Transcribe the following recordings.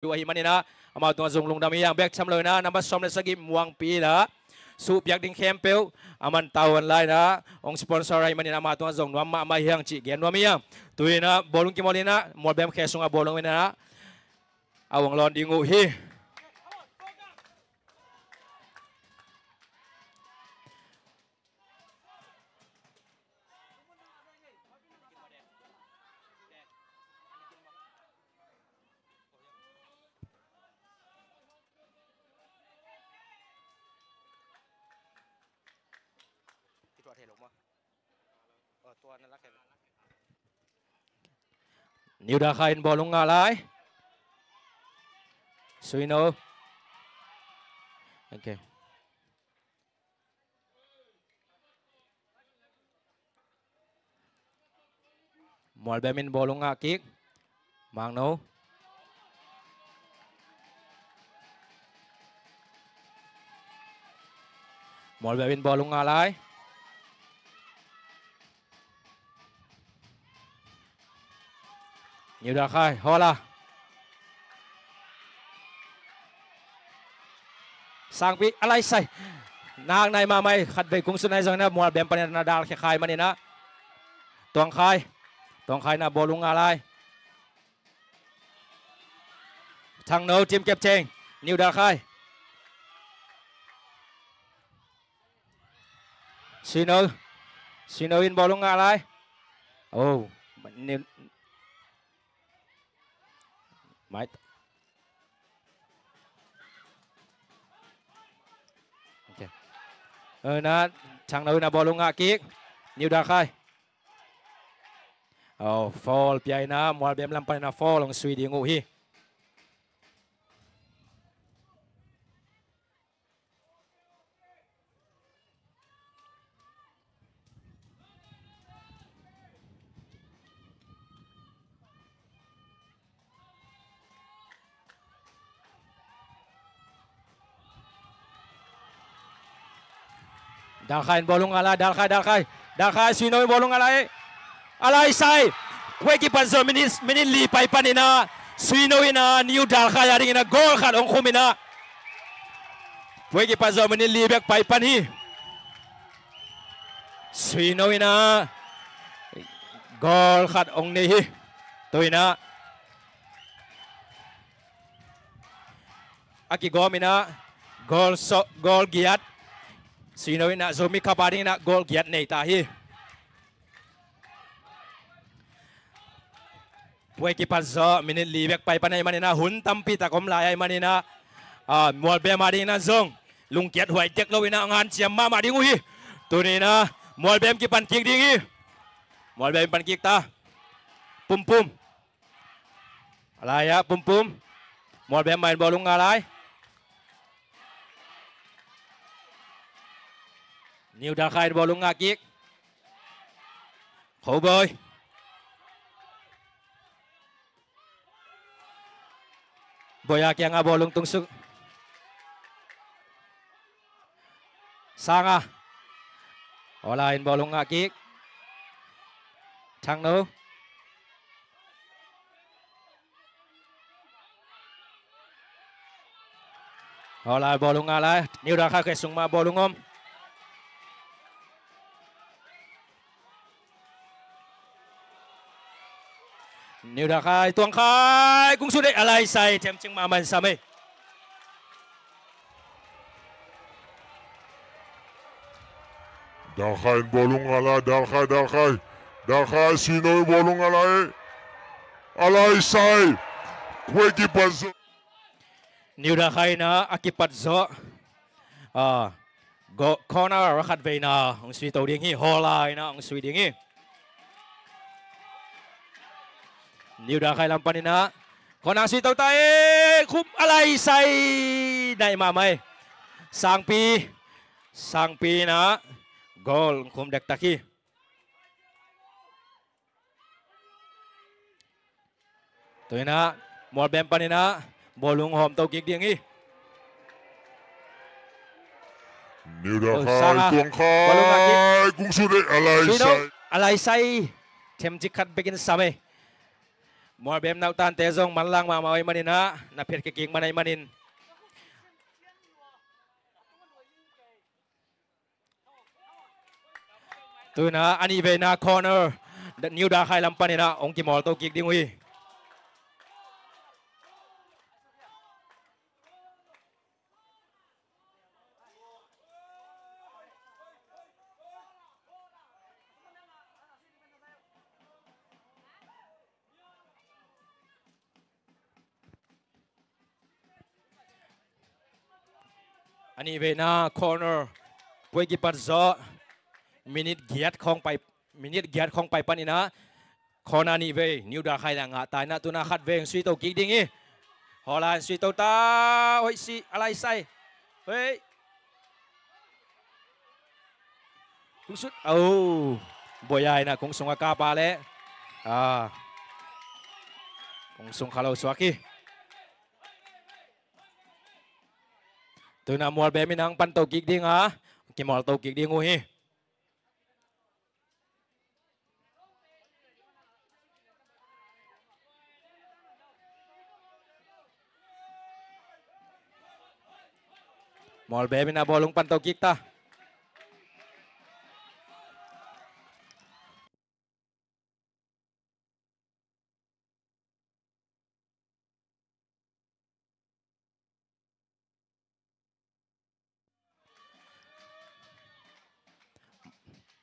อยู่หิมันนี่นะมาตัวจงลงดำยังแบกช้ำเลยนะนำมาซ้อมในสกิมวางปีนะสูบอยากดิ้งเข้มเปลวมันเตาวันไล่นะองสปอนเซอร์อะไรมันนี่นะมาตัวจงนวมมาเฮียงจีเกียนนวมยังตัวนี้นะบอลลุงกิมอลีนะหมดแบมแค่ส่งบอลลงไปนะเอาวงลอนดิงูฮีนิวดาคายบอลลงอะไรสวยโนโอเคมอลเบมินบอลลงอากิกมังโนมอลเบมินบอลลงอะไรนิวดาคายฮอลาสังปีอะไรใส่นางในมาไม่ขัดไปกุ้งสุนัยสังนะมัวเบมปนนาดาลแค่คายมันนี่นะตวงคายนะบอลลุงอะไรทางโนทีมเก็บเชงนิวดาคายซีโนอินบอลลุงอะไรโอ้นิวไม่นะทางโนนะบอลลุงอากิกนิวดาคายฟอลพี่ไอ้นะมัวเบมลำไปนะฟอลลงสวีดีงูฮีดาคายบอลลงอะไรดาคายซีโนบอลลงอะไรใส่เวกิปันโซมินิลีไปปันินะซีโนอินะนิวดาคายอะไรนะโกลขัดองคุมินะเวกิปันโซมินิลีแบกไปปันฮีซีโนอินะโกลขัดองนี้ฮีตัวนะอากิโกมินะโกลเกียรซีโนอินะโซมิคาปาดินะโกลเกียรในตาฮีเวกิปันโซมินิลีแบกไปปันไอมันนี่นะหุ่นตั้มปีตะกมลายไอมันนี่นะมัวเบมาดินะซงลุงเกียรหวยเจ็กโลวินะงานเสียมมาดิงูฮีตัวนี้นะมัวเบมกิปันกิกดิงีมัวเบมปันกิกตาปุ่มอะไรอะปุ่มมัวเบมmainบอลลุงอะไรนิวดาคายบอลลุงอากิกเขาเบยboyak yang abolong tungsuk sanga olain bolong akik thang no olai bolong alai niu dah kha ke sungma bolong omนิวดาคายตวงคายกุ้งสุดได้อะไรใส่เทมจึงมามันสามีดาคายบอลลงอะไรดาคายซีโนบอลลงอะไรใส่เวกิปันโซนิวดาคายนะอากิปัตโซก็คอนารักขัดเวนะองสวีตัวเดียงฮีฮอลไลนะองสวีเดียงฮีนิวดาคายลำปันนี่นะขอนาสีเต้าไตคุบอะไรใส่ได้มาไหมสังปีนะกอลคุมเด็กตะกี้ตัวนี้นะมอลเบมปันนี่นะบอลลุงหอมเต้ากิกเดียงฮีนิวดาคายตวงคายกุ้งสุดได้อะไรใส่เทมจิคัดเบกินสามี Morbem nak tan tezong manlang mamaway manina na pirkiking manay manin. Tu na ani ve na corner. New da khai lam panina ong ki mol to kik ding wi. Ani ve na corner. Pui ki pat zo. Minute giat khong pai panina. Corner ni ve new da khai lang tai na tu na khat veng sui to kik ding i. Holland sui to ta oi si alai sai. Hey. Kung sut oh boyai na kung sunga ka pa le. Kung sung kalau swaki. Tu na mual be minang pan to kik ding ha. Ki mol to kik ding hi. Mol be mina bolong pan to kik ta.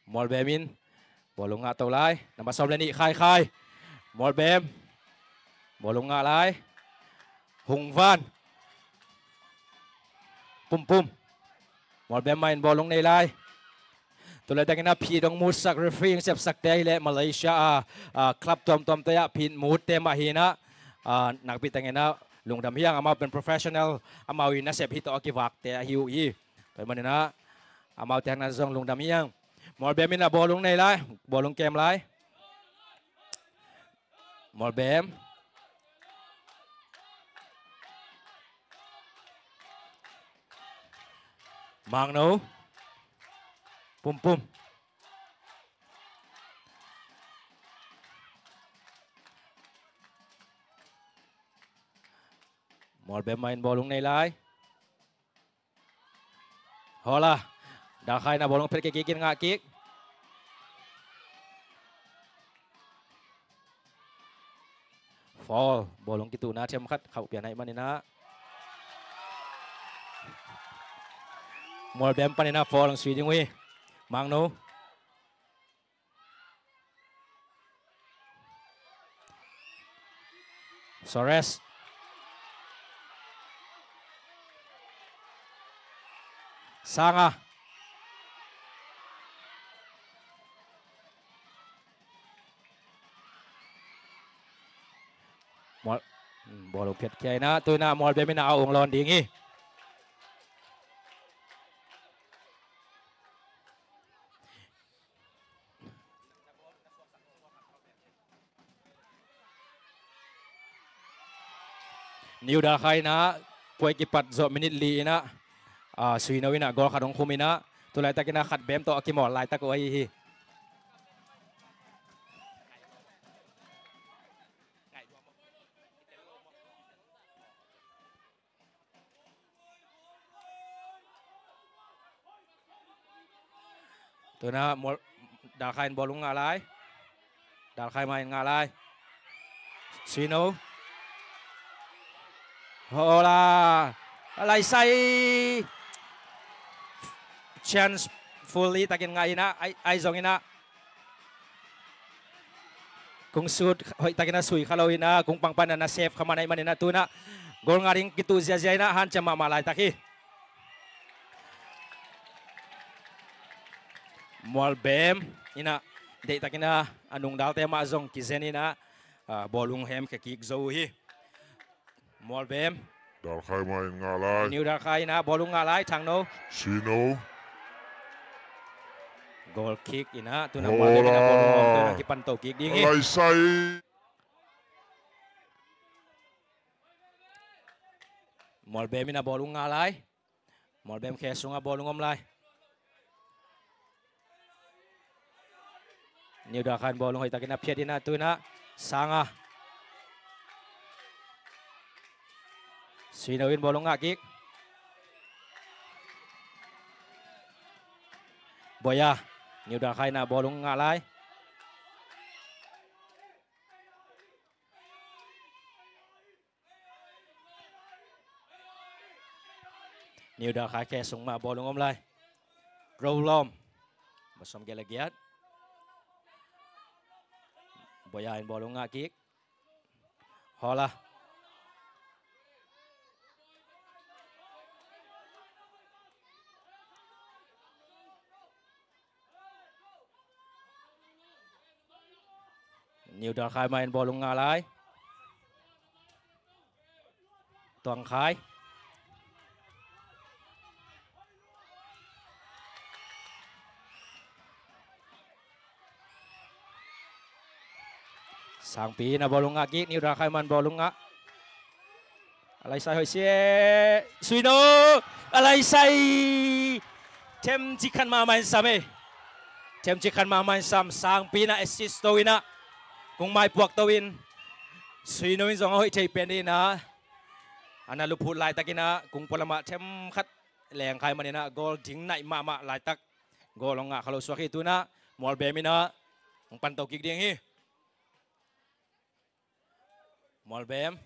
Mol be min bolong nga to lai namba som le ni khai mol bem bolong nga lai Hung Van pum mol bem main bolong nei lai tulad ng na pidong musak refereeing sep sakte le Malaysia club tom te ya pin mut te mahina nakpitang na lungdam hiang ama pen professional ama win na sep hito akivak te hiu hi pe manina ama te na zong lungdam hiang mol bem na bolong nei lai bolong kem lai mol bem mang no pum mol bem main bolong nei lai hola đã khai na bolong pergi kikin nga kik fall bolong kitu na chem khat khau pian hai manina mol bem panina fall ang swiding wi mang no Sores Sanga mol bolong pet kiai na tu na mol bem na ong lon ding hi New da khai na poi ki pat zo minute li na sui na wina gol khadong khumina tulai ta kina khat bem to akimol lai ta ko hi tu na mol da khai bolong nga lai da khai mai nga lai sui no hola lai sai chance fully takin nga ina ai zong ina kung shoot hoy takin na sui khalo ina kung pangpan na save kamanay manina tuna gol nga ring kitu zia ina han chama malay taki mol bem ina de takin na anong dal tema zong kizen ina bolong hem ke kick zo hi mol bem Dal khai main ngalai. New dal khai na bolong ngalai thang no. Sino. Goal kick ina tu na mol bem na bolong tu na kipan to kick ding. Alai sai. Mol bem na bolong ngalai. Mol bem kesunga bolong omlai. New dal khai bolong hoy takin na phiat ina tu na Sanga. suy nấu in ball ngã kick boya nhiều đã khai na ball ngã lại nhiều đã khai khe sung mà ball ôm lại roll om mà xong cái lagiat boya in ball ngã kick hola nhiều đã khai main ball ngã lại toàn khai sang pi na ball ngã kick nhiều đã khai man ball ngã alai sai hồi xe suy nô alai sai thêm chỉ khăn mà main sam thêm chỉ khăn mà main sam sang pi na assist to win kung mai puak to win suy nô in zong hoi thei pen đi na anh lụp hụt lại takina kung palama thêm khát leng khai manina goal ding nai ma lại tak goal ngã kalau suaki tu na mol bemina pan to kick ding hi mol bem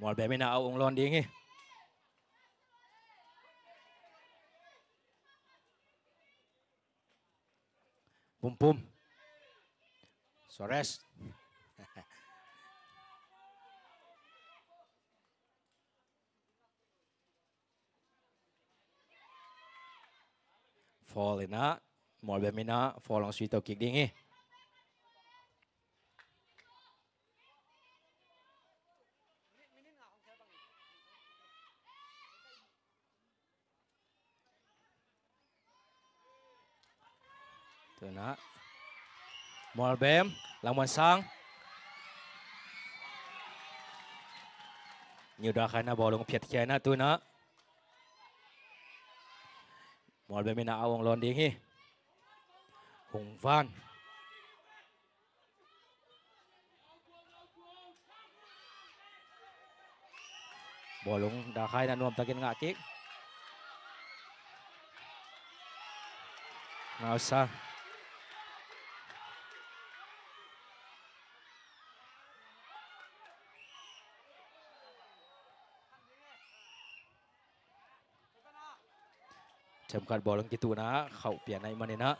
mol bemina au ong lon ding hi pum pum Suarez fall ina mol bemina fall long sweet kick ding hi tu na mol bem lawan sang nhiều đã khai na ball long phiệt kia na tu na mol bemina au ong lon ding hi Hùng Văn ball long đã khai na nuam takin ngã kick ngao sa chấm cắt ball long kitu na khẩu pian này manina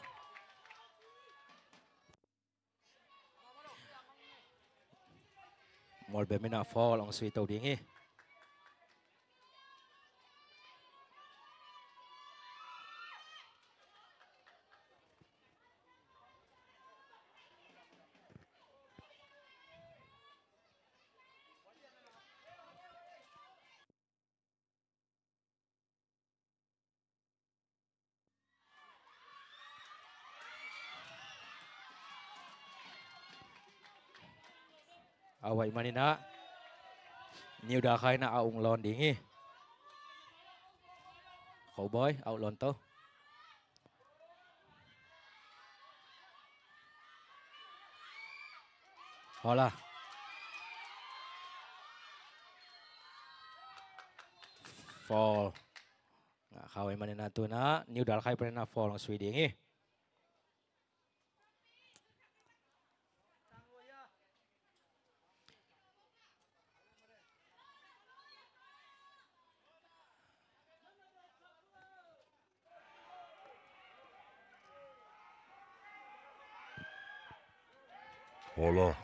mol bemina fall long sweet to ding hi awai manina nhiều đã khai na au ong lon ding hi khẩu boy au lon to hola fall khawai manina tu na nhiều đã khai prena fall long sweet ding hi Hola.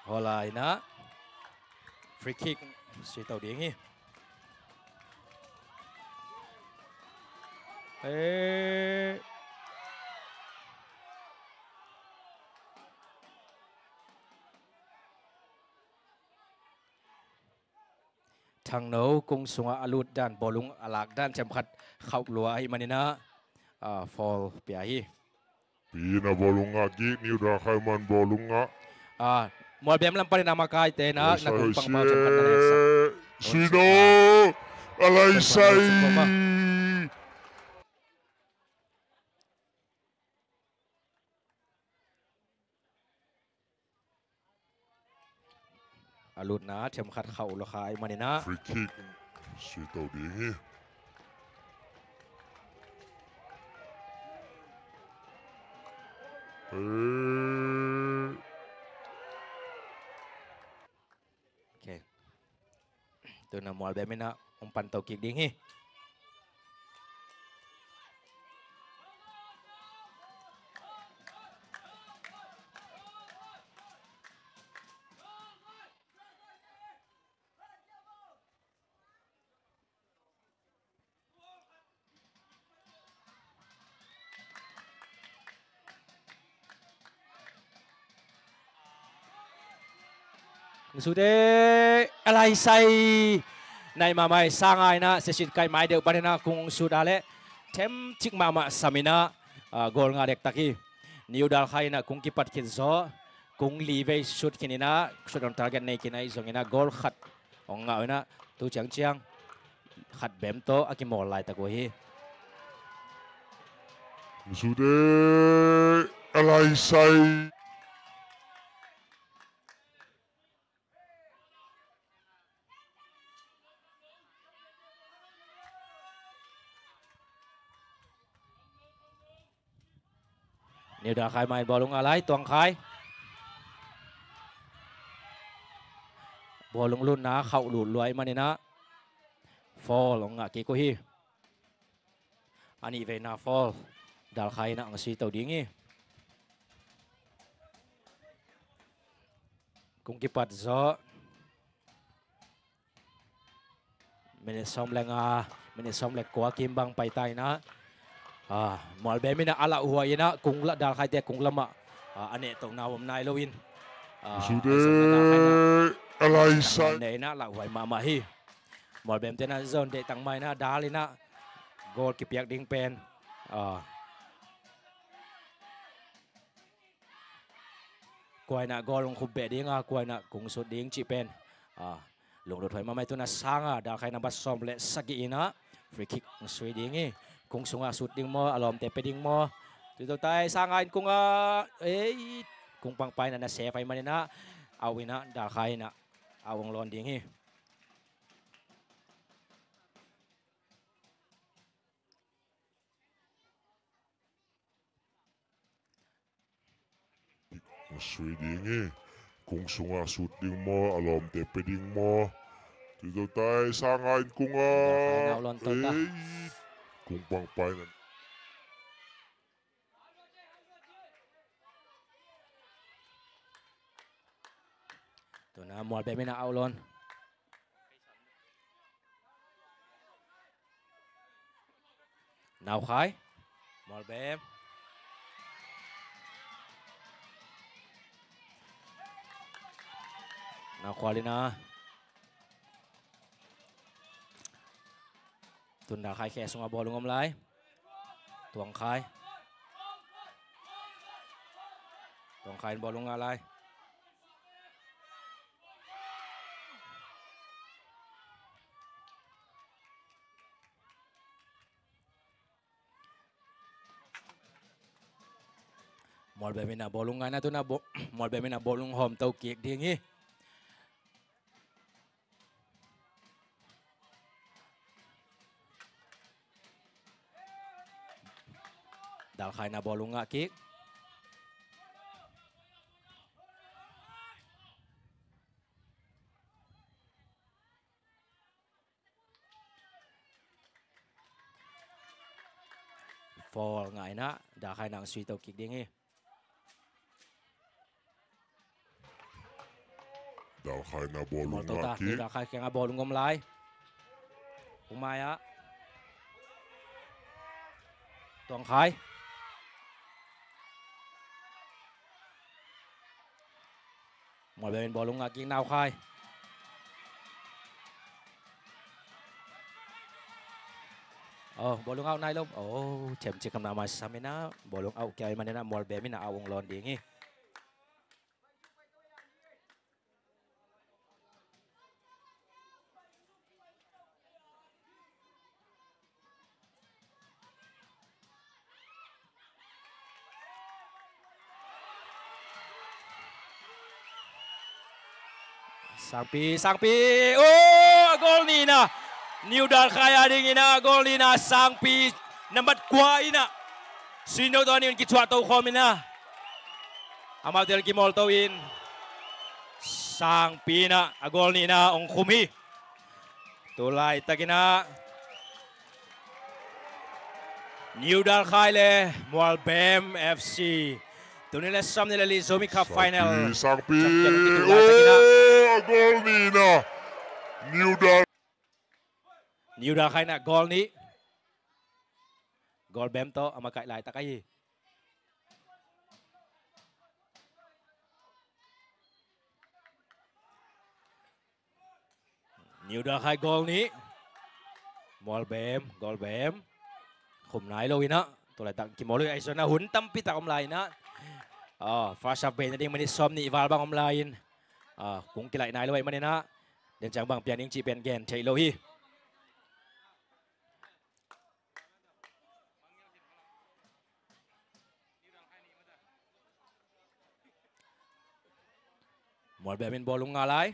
hola ina free kick sweet to ding hi ทางโน้กุงสุงอาลุดด้านบอลลุงอลากด้านจำขัดเข้าลัวไอ้มันนี่นะฟอลเปียฮี Pina bolunga ki ni rakai man bolunga. มอลเบมลำปารินามาไกเตนะนักกุงปัง Sai เมาจำขัดนั่นเองสัก Sino alay say. อาลุดนะจำขัดเข้าลัวไอ้มันนี่นะ Free kick. Sito dingi. โอเคตัวนั้นมอลเบมนะumpan tau kick ding hi sudah alai sai nai mamai sangai na sesit kai mai deu padana kung sudale tem cik mama samina gol ngadek taki new dal khai na kung kipat kinzo kung live shoot kinina shoot on target nei kinai zongina gol khat onga na tu chang chiang khat bem to akimol lai tako hi Sudah alay say. new dal khai mai bolung alai tuang khai bolung lun na khau lu luai manina fall onga ki ko hi ani ve na fall dal khai na ang si tau dingi kung kipat zo minit som leng kwa kim bang pai tai na mol be mina ala huai na kung la dal khai te kung lama ane tong na wam nai loin Sudah alay say. nei na la huai ma hi mol bem te na zone de tang mai na dalina gol ki piak ding pen quay na gol lung khub be ding quay na kung sut ding chi pen lung do thoi ma mai tu na sanga da khai na bas som le sagi ina free kick sui ding e kung sunga sut ding mo alom te pe ding mo tu tai sanga in kung kung pang pai na se fai manina awina da khai na awang lon ding e Sui dingi. Kung sunga sut ding mo alom tepe ding mo. Tito tay sangain ko nga. Kung pangpay na. tu na mol be mina aulon nào khai mol be nào Qualina tuần đã khai khe xuống ball ngom lái tuồng khai ball ngom lái mol be mina ball ngai na tu na mol be mina ball hom tau kiek ding hi dal khai na ball nga kick fall ngai na da khai nang suy tau kick ding hi Dal khai na ball mol tau ta ki. da khai keng ball ngom lai umai ตวงขายหมดเป็นบอลลงอากิงนาวขายbolong out na ilog. Cem kam nama sa amin na. Bolong out kaya man na more bemi na awong londing eh. Sangpi. Gol ni na. New Dal kaya dingin na gol ni na Sangpi namat kuai na. Sino to ni kitwa to komi na. Amal del kimol to in. Sangpi na gol ni na ong kumi. Tulay tagina. New Dal kaya Mual Bem FC. Tunila sam nila Lizomi Cup final. Sangpi. Gol ni na. New Dal kaya na gol ni. Gol Bem to amakai lai takai. New Dal kaya gol ni. Mual Bem, gol Bem. Khum nai lo ina. Tulay tak kimolo ay so na huntam pita kumlay na. First half na ding manisom ni Ival bang kumlayin. Kung kilay nai lo ay manina. Dan chang bang pianing chi pen gen chay lo hi. Mual Bem in bolong ngalay.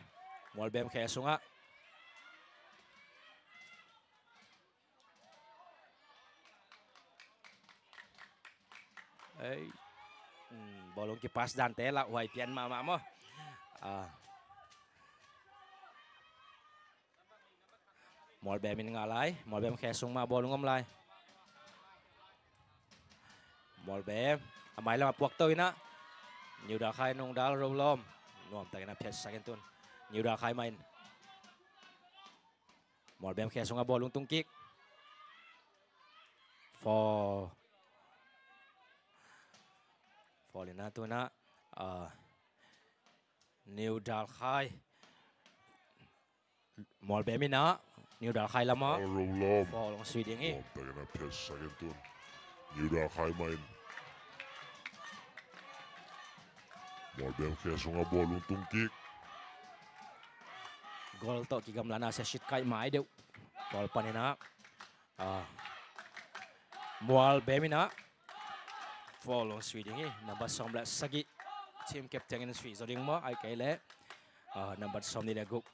Mual Bem keso nga. Ay. Bolong kipas Dante la huay pian mama mo. Mual Bem in ngalay. Mual Bem keso nga bolong ngamlay. Mual Bem. Amay lang mapuak to ina. New Dal kaya nung dal rolom. Nuam tayo na piyas sa akin tun. New Dal kaya main. Mual Bem keso nga bolong tungkik. Fall na to na. New Dal kaya. Mual Bem na. New Dal kaya lama. Rolom. Fall ang sweet yung eh. Tayo na piyas sa akin tun. New Dal kaya main. Mual Bem keso nga bolong tungkik. Gol to kigamla na sa shit kay mai dew. Gol pa ni na. Mual Bem na. Follow swiding eh. Number 19 sagi. Team captain ng Swiss ding mo ay kayle. Number 19 nila guk.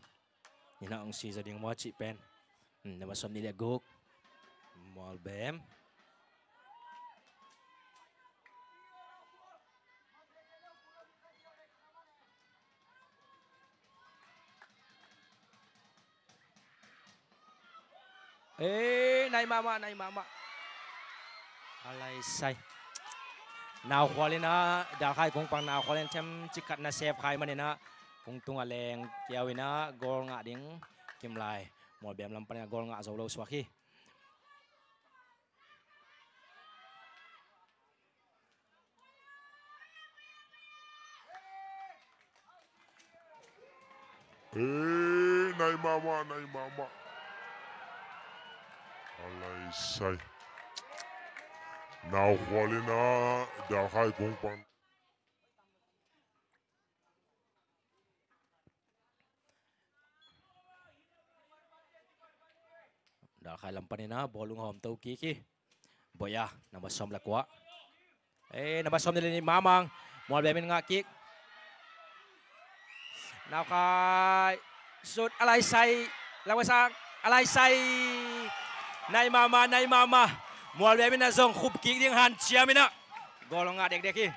Ina ang Swiss ding mo chi pen. Number 19 nila guk. Mual Bem. Nay mama. Alay say. Now quality na dakay kung pang now quality chem chikat na save kay manina kung tungaleng kiyawi na gol nga ding kimlay. Mual Bem lang pa na gol nga Zolo Swaki. Nay mama. Alay say. Now wali na dakay kung pang. Dakay lang pa nina bolong home to kiki. Boya nabasom lakwa. Nabasom nila ni Mamang. Mual Bem nga kick. Now kay shoot alay say. Lawasang alay say. Nay mama. Mual Bem na zong khub kick ding han chia mina. Golong nga dek ki.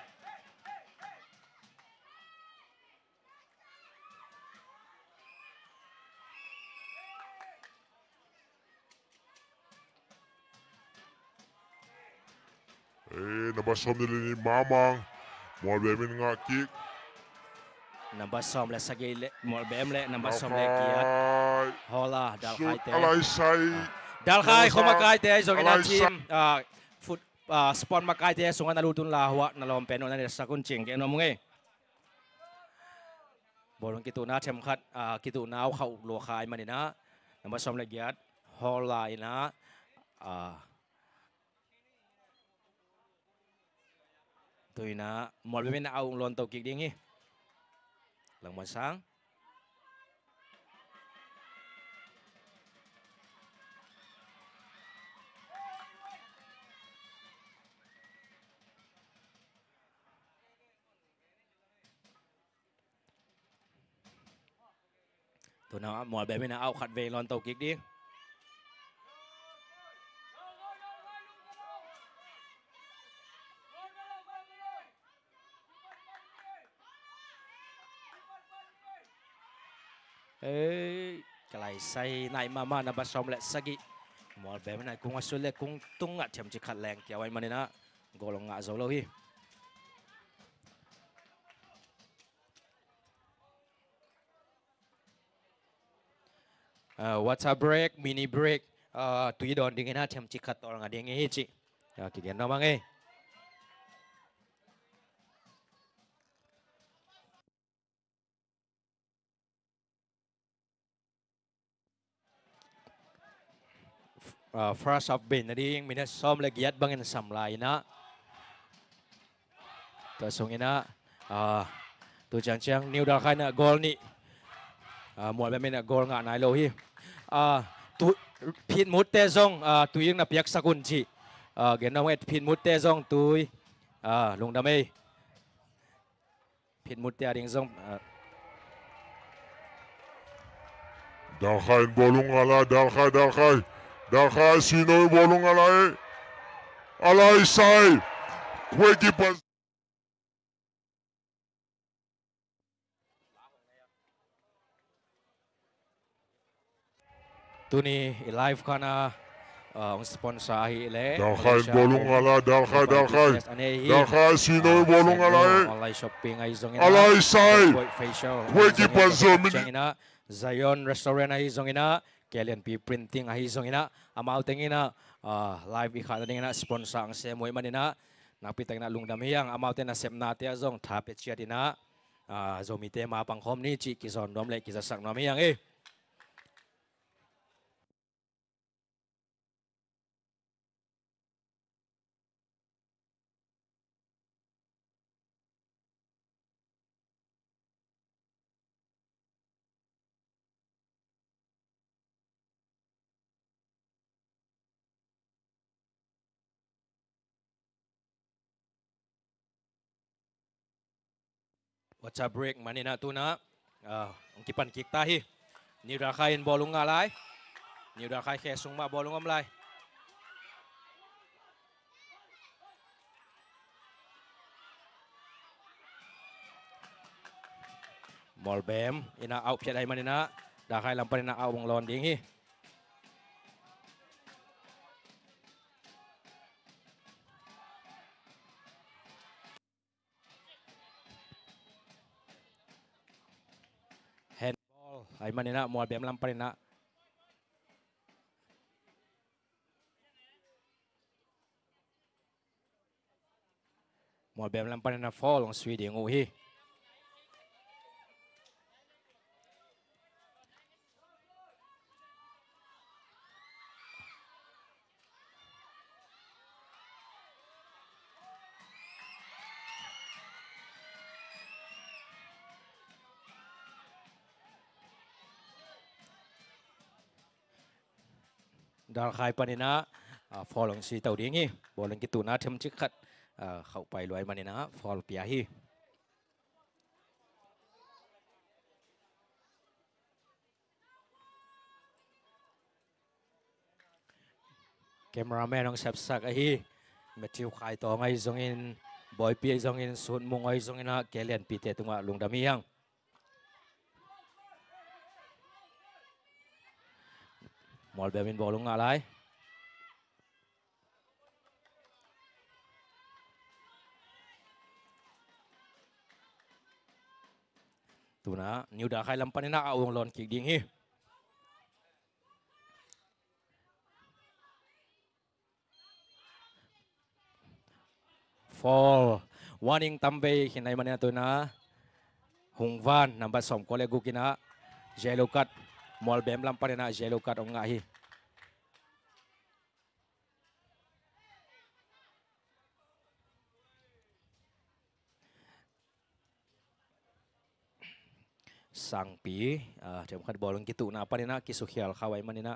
Nabasom nila ni Mamang. Mual Bem nga kick. Nabasom la sa gile. Mual Bem le nabasom le kiat. Hola dal kay te. Alay say. Dal kay kumakay te zong ina team. spon makai te sungan nalutun lahwa nalom peno na sakun ching ke nom nge bolong kitu na chem khat kitu na khau lo khai manina nama som la giat hol lai na tuina mol be na au lon to kik ding hi lang man sang tu na mol be na au khat ve lon to kik ding kalai sai nai mama na basom le sagi mol be na kung asul le kung tung nga chem chi khat leng kia wai manina golong nga zo lo hi water break mini break tui don ding na chem chi khat tor nga ding hi chi ki gen no mang e first of bin na ding minat som le giat bangin sam lai na to sung ina tu chang chang new da khai na gol ni mol be min gol nga nai lo hi tu phin mut te zong tu ying na piak sakun chi gen no et phin mut te zong tui lung da mei phin mut te ding zong Dalkhay bolong ala Dalkhay Sinoy bolong alay say kweki pas tu ni live kana ang sponsor hi le Dalkhay bolong ala Dalkhay Sinoy bolong online shopping ay zong alay say facial kweki pas ina Zion restaurant ay zong ina Kalian pi printing ay zong ina amau tengina live ikha ina sponsor ang semoy manina napitang na lungdam hiyang amau ten na sep nate azong tapet siya dina zomite mapang hom ni chi kizon dom le kizasak nom hiyang Wacha break manina tuna ang kipan kik tahi ni rakain bolong ngalai ni rakai kesung ma bolong amlai Molbem ina au piat ai manina dakai lampan ina au lon ding hi handball ai manina Molbem lampan ina Molbem lampan ina fall ng Sweden hi Dal khai panina folong si tau ding hi bolong kitu na them chik khat khau pai loi manina fol pia hi cameraman ong sap sak hi Matthew khai to ngai zong in boy pi zong in sun mung ai zong ina kelian pi te tunga lungdam hiang Molbem in bolong ngalai tuna new da khai lampan ina awong lon kik ding hi fall warning tambe hinay man to na Hungvan number som kolegu kina yellow card mol bem lam pa rin na yellow card ang ngahi. Sangpi jam kad bolong gitu na pa rin na kisuhyal kaway man na.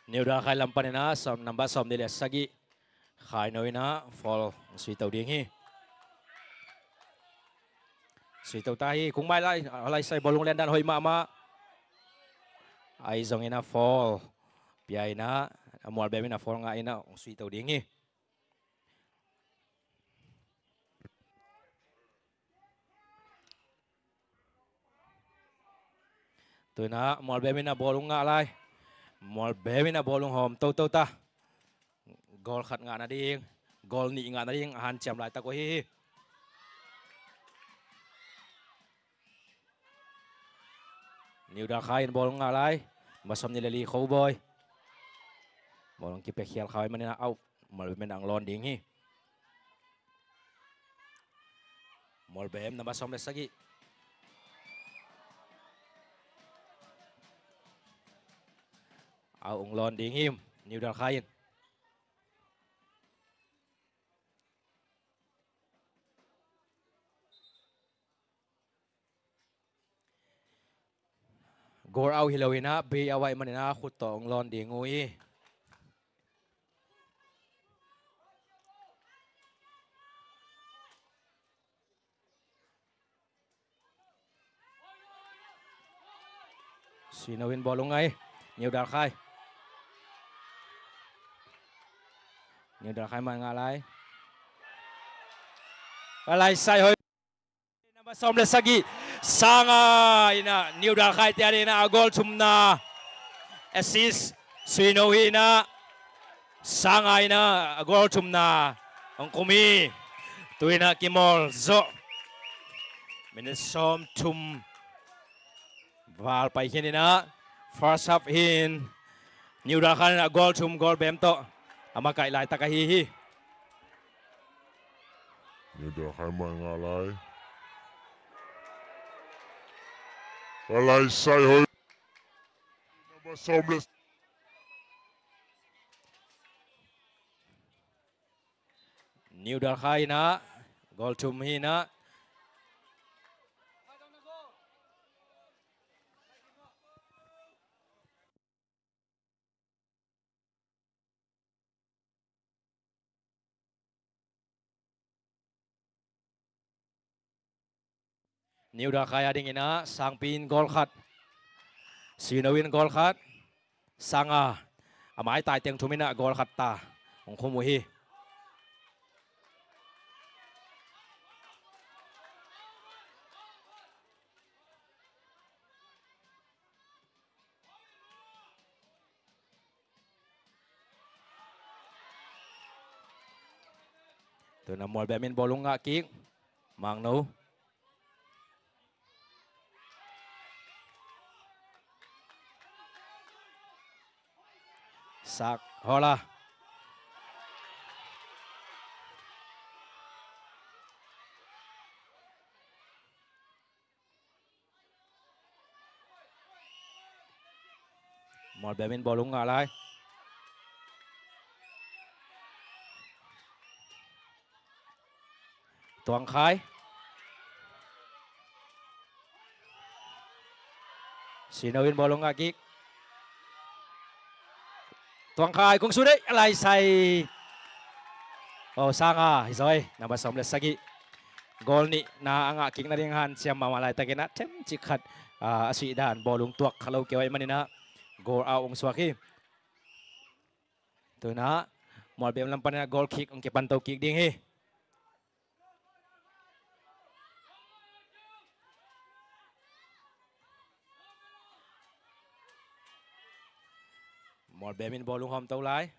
Niudah kay lampan na som namba som nila sagi kay no na fall suitaw ding hi suitaw tahi kung may alay say bolong lendan hoy mama ay zong ina fall piyay na amual bemi na fall nga ina suitaw ding hi to na amual bemi na bolong nga alay mol bemi na bolong hom to ta gol khat nga na ding gol ni nga na ding han cham lai ta ko hi niu da khain bolong nga lai masom ni leli kho boy bolong ki pe khial khawai man na out mol bemi ang lon ding hi mol bem na masom le sagi ung lon ding him New Dal Khain gor au hilawina be awai manina khutong lon ding ui sinawin bolong ay New Dal Khai New Dal Khai man nga lai alay say hoy na som le sagi sanga ina New Dal Khai tiari na gol sumna assist Sinohi na sanga ina gol sumna ang kumi tuina kimol zo minisom tum val pai hinina first half in New Dal Khai na gol sum gol bem to ama kai lai takahihi New Dal Khai mangalay alay say hoy namba somles New Dal Khai na gol sum hina New Dal Khai ading ina sangpin gol khat Sinawin gol khat sanga amai tai tiang thumina gol khat ta ong khumuhi tu na mol bemin bolong nga king mang no sak hola mol bemin bolong nga lai Tuang Khai Sinawin bolong nga kick Tuang Khai kung suday alay say oh sanga rồi namba som le sagi gol ni na anga king na ring han siam mamalay takina tem chikhat asi dan bolong tuak kalau keway manina gol aung swaki to na Mual bem lampan na goal kick ang kipantau kick ding hi. Mual bem in bolung hom tau lai.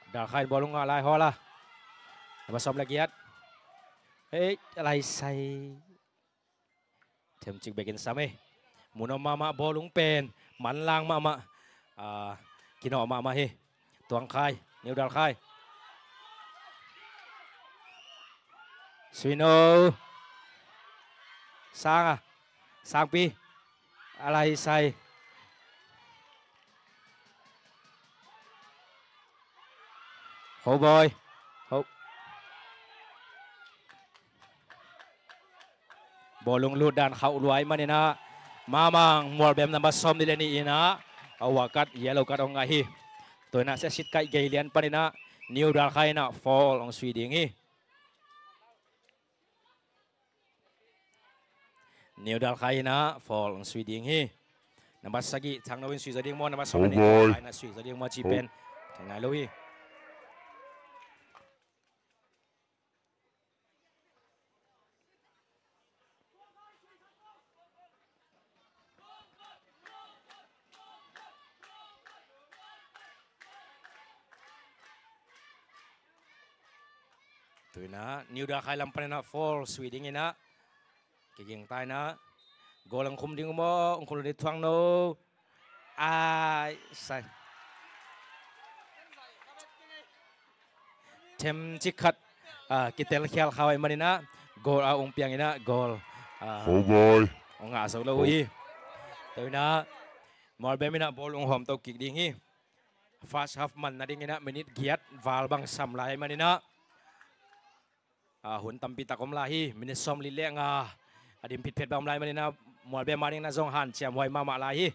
Dah khai bolung ngalai ho lah. Lepas som lagi at. Alai sai. Thêm chik begin same. Muno mama bolung pen. Man lang mama. Kino mama hi. Tuang khai. New dal khai. Suino. Sang à. Sang pi. Alai sai. Hậu boy. Hậu. Bolong ludan khau luai manina. Mamang mual bem nambah som nila ni ina. Awakat yellow card ong ngahi. Toy na sa sit kay Gaylian panina. New dal kay na fall ong Sweding hi. New dal kay na fall ong Sweding hi. Nambah sagi thang nawin Sweding mo nambah som ni kay na Sweding mo chipen. Thang na lui. Toy na New dal kay lampan na fall Sweding ina. Kiging tay na. Goal ang kumding mo. Ang kulunit tuang no. Ay, say. Tem cikat. Kita lihat kawai manina. Goal ang piang ina. Goal. Oh boy. Ang asaw lawi. Tayo na. Malbem ina ball ang home to kick dingi. Fast half man na ding ina. Minit giat. Valbang samlay manina. Hun tampita komlahi. Minit som lile nga. Adim pit bang lai manina. Malbem maring na zong han. Ciam wai mama lahi.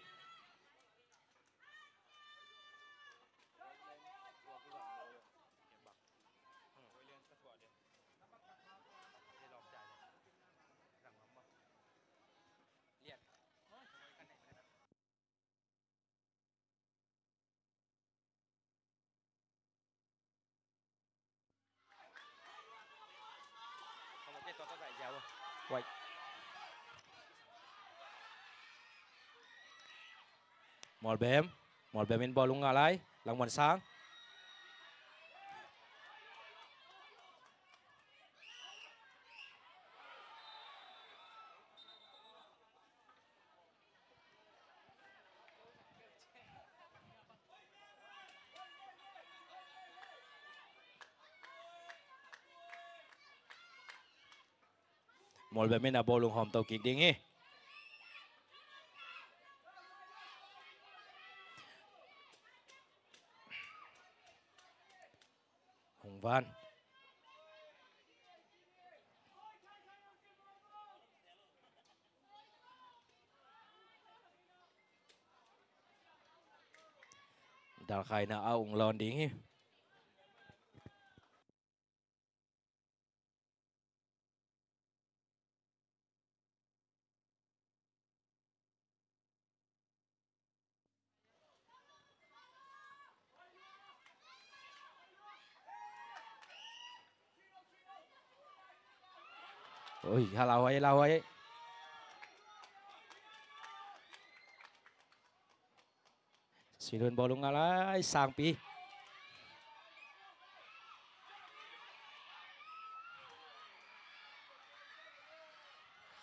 Wait. Malbem in bolong ngalai. Langwan sang. Malbem in na bolong home to kick dingi. Hùng Văn. Dal khai na aung lon dingi. Ôi, lao ấy. Silun bolong ngalai sang pi.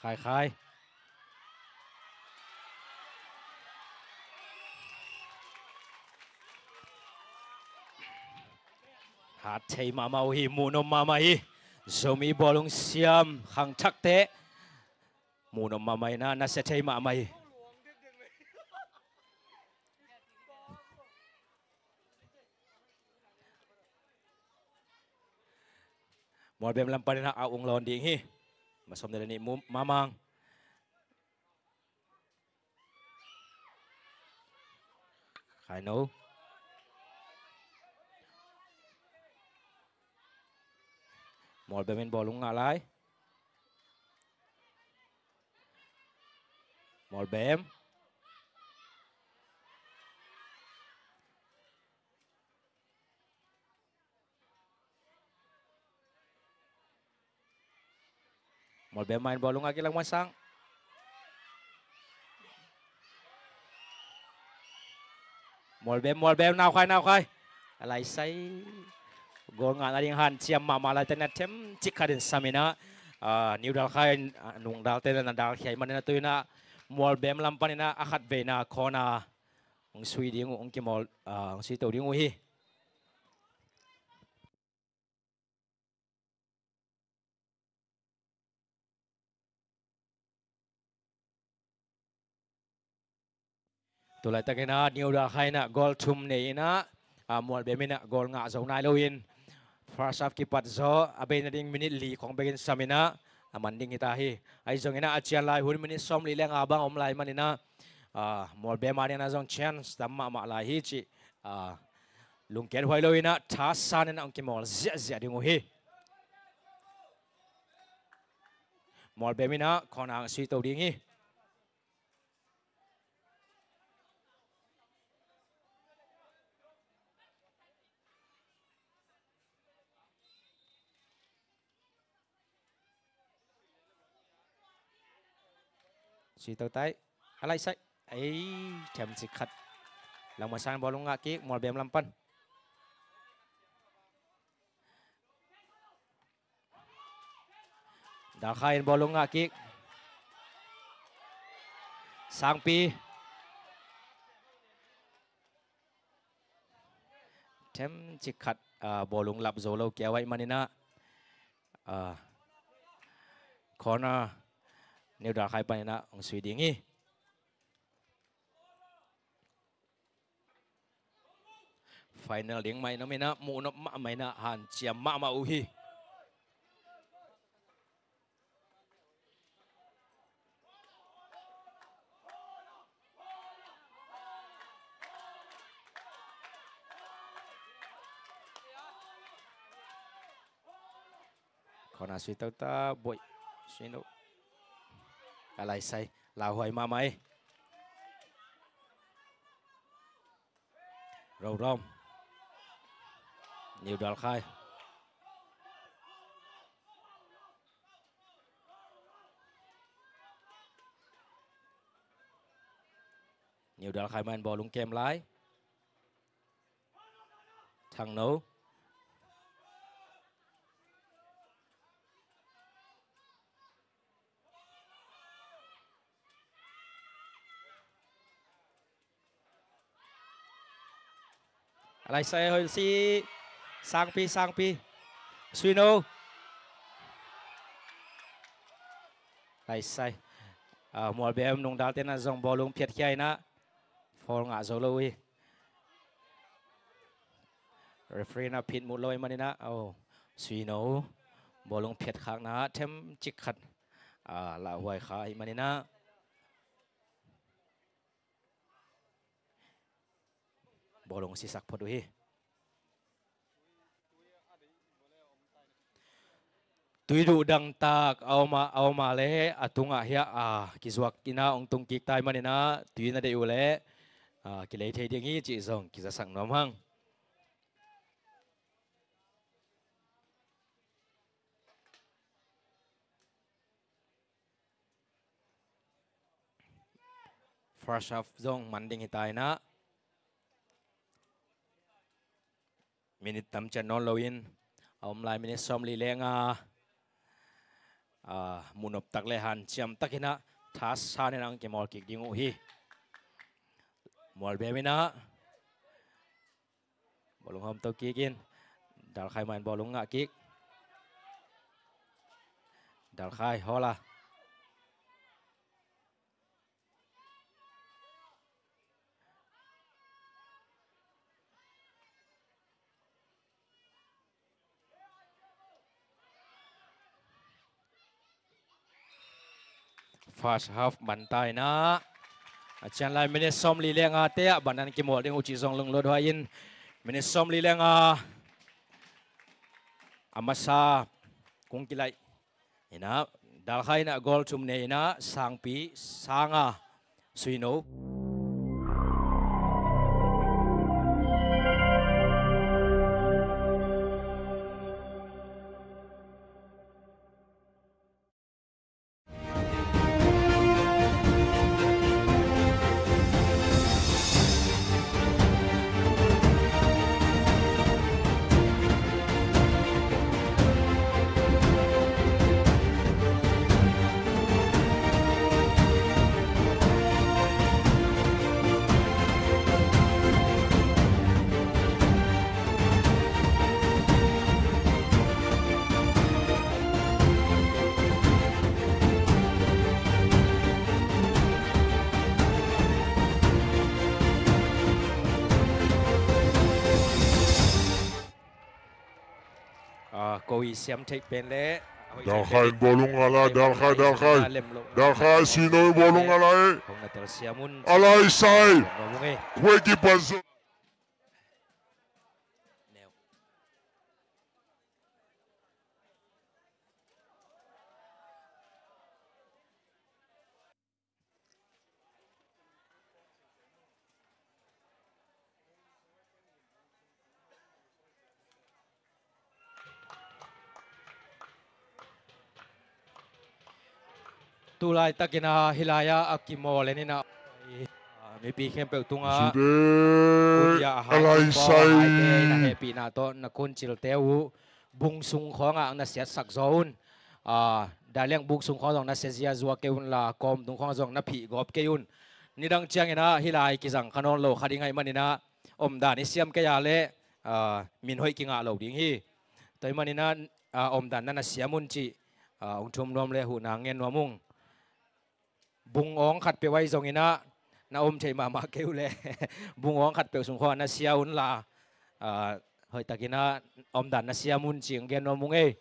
Khai. Hat thei mamau hi munom mama hi. Zomi bolong siam khang thak te. Munom mamai na nasa thei mamai. Malbem lampan na aung lon ding hi. Masom nila ni mamang. Khai no. Malbem in bolong ngalai. Mol bem main bolong lagi lang masang. Mol bem nào khai. Alai sai gol nga na ding han chiam ma malai ten attem chikadin samina. New dal khai nung dal ten na dal khai manina tuina. Mol bem lampanina akhat ve na khona. Ong sui ding ong kimol ong sui to ding hi. Tulai takina New dal khai na gol thum nei na. Mol bemina gol nga zo nai loin. First half kipat zo abe na ding minute li khong begin samina. Amanding ita hi. Ai zong ina achian lai hun minute som li leng abang om lai manina. Mol bem na zong chance tamma ma lai hi chi. Lungkiat huai loina thasan na ong kimol zia ding hi. Mol bemina khona sui to ding hi. Sui to tai alai sai ấy thèm chỉ khát lòng mà sang ball ngã kí Mol bem lampan đã khai ball ngã kí sang pi thèm chỉ khát ball lap rồi lâu kéo vậy manina corner nếu đã khai panina ông suy đi nghi final ding mai no mina mu no ma mai na han chiam ma uhi còn suy tao ta bội suy no alai sai la hoài ma mai râu rong nhiều đoàn khai nhiều đoàn khai man bò lung kem lái thằng nấu lại xe hơi si sang pi Suino lại sai Mol bem nung dal tena zong bolong phiat khai na for nga zo loi referee na pin mu loi manina Suino bolong phiat khak na them chik khat la huai khai manina bolong sisak poduhi tuidu dang tak au ma le atunga hia kizuak kina ong tung kik tai manina tuina de ule ki le thei ding hi chi zong ki za sang nom hang first half zong manding hitai na minute tam chan non loin om lai minute som li lenga munop tak le han chiam takina thas sa ne nang ke mol kik ding hi Mol bemina bolong hom to kikin dal khai man bolong nga kik dal khai hola first half bantai na achian lai minute som li lenga te banan ki mol ding uchi zong lung lo in minute som li lenga amasa kung kilai ina dal khai na gol chum ne ina sang pi sanga Suino. Koi siam take pen le. Dalkhay bolong ala, dalkhay sinoy bolong alay. Kung natal siamun. Alay say. Kweki panso. Tulay takina hilaya akimole ni na may pikem pe tunga Sude. Alay say. na happy na to na kunchil teu bungsung ko nga ang nasyat sak zone dalyang bungsung ko na sezia zua keun la kom tung ko zong na pi gop keun nidang chiang ina hilay kizang kanon lo khadingai manina omda ni siam kaya le min hoi kinga lo ding hi toy manina omdan na siamun chi ong thum nom le hu na ngen nomung bung ong khat pe wai zong ina na chei mama kêu le bung ong khat pe sung kho na siaun la hoi takina dan na siamun chiang gen nomung e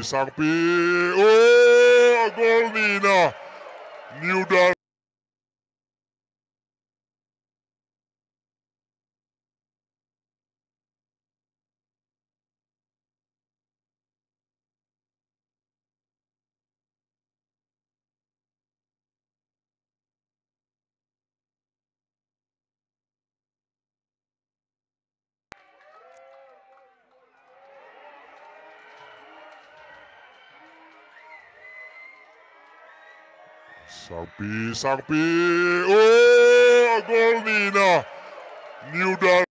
Sakpi. Oh, gol Nina. New Dal. Sakpi. Oh, gol Nina. New Dal.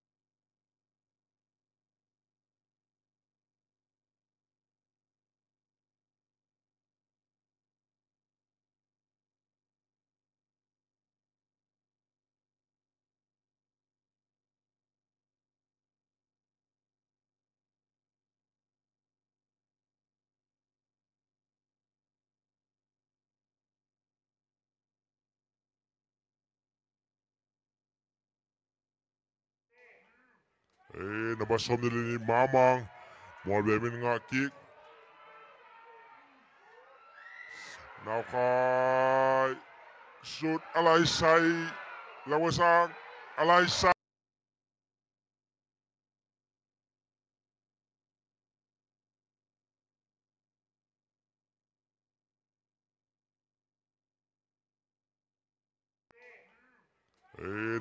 Nabasom nila ni Mamang. Mual bemin nga kick. Now kay shoot alay say. Lawasang alay say.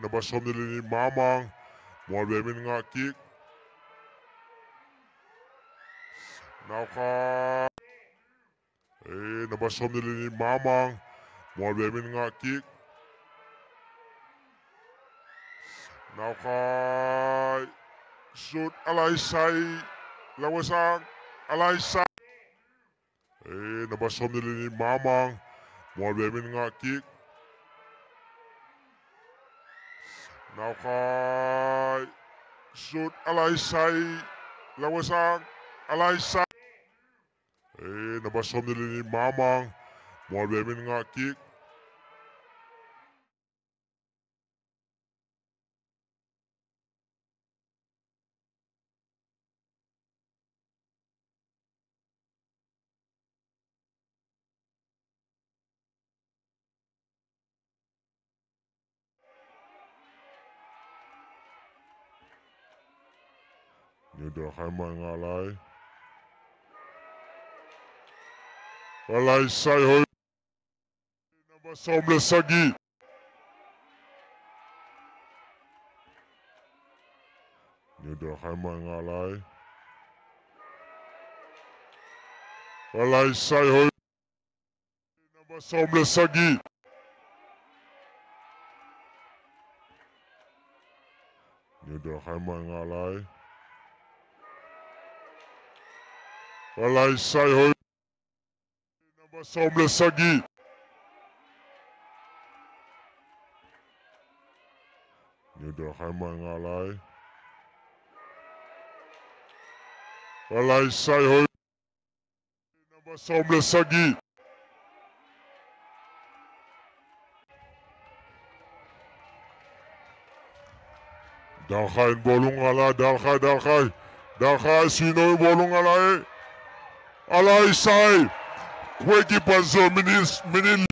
Nabasom nila ni Mamang. Mual bemin nga kick. Now kay nabasom nila ni Mamang. Mual bemin nga kick. Now kay shoot alay say. Lawasang alay say. Nabasom nila ni Mamang. Mual bemin nga kick. Now kay shoot alay say. Lawasang alay say. Nabasom nila ni Mamang. Mual bemin nga kick. Ni dah Haiman ngalai. Alai sai hoi. Nombor 11 lagi. Ni dah Haiman ngalai. Alai sai hoi. Nombor 11 lagi. Ni dah Haiman ngalai. Alai sai hoi. Nombor 11 lagi. Ni dah Haiman ngalai. Alai sai hoi. Nombor 11 lagi. Dalkhai bolong ala Dalkhai Sinoi bolong alai. Alai sai. Kueki panzo minin.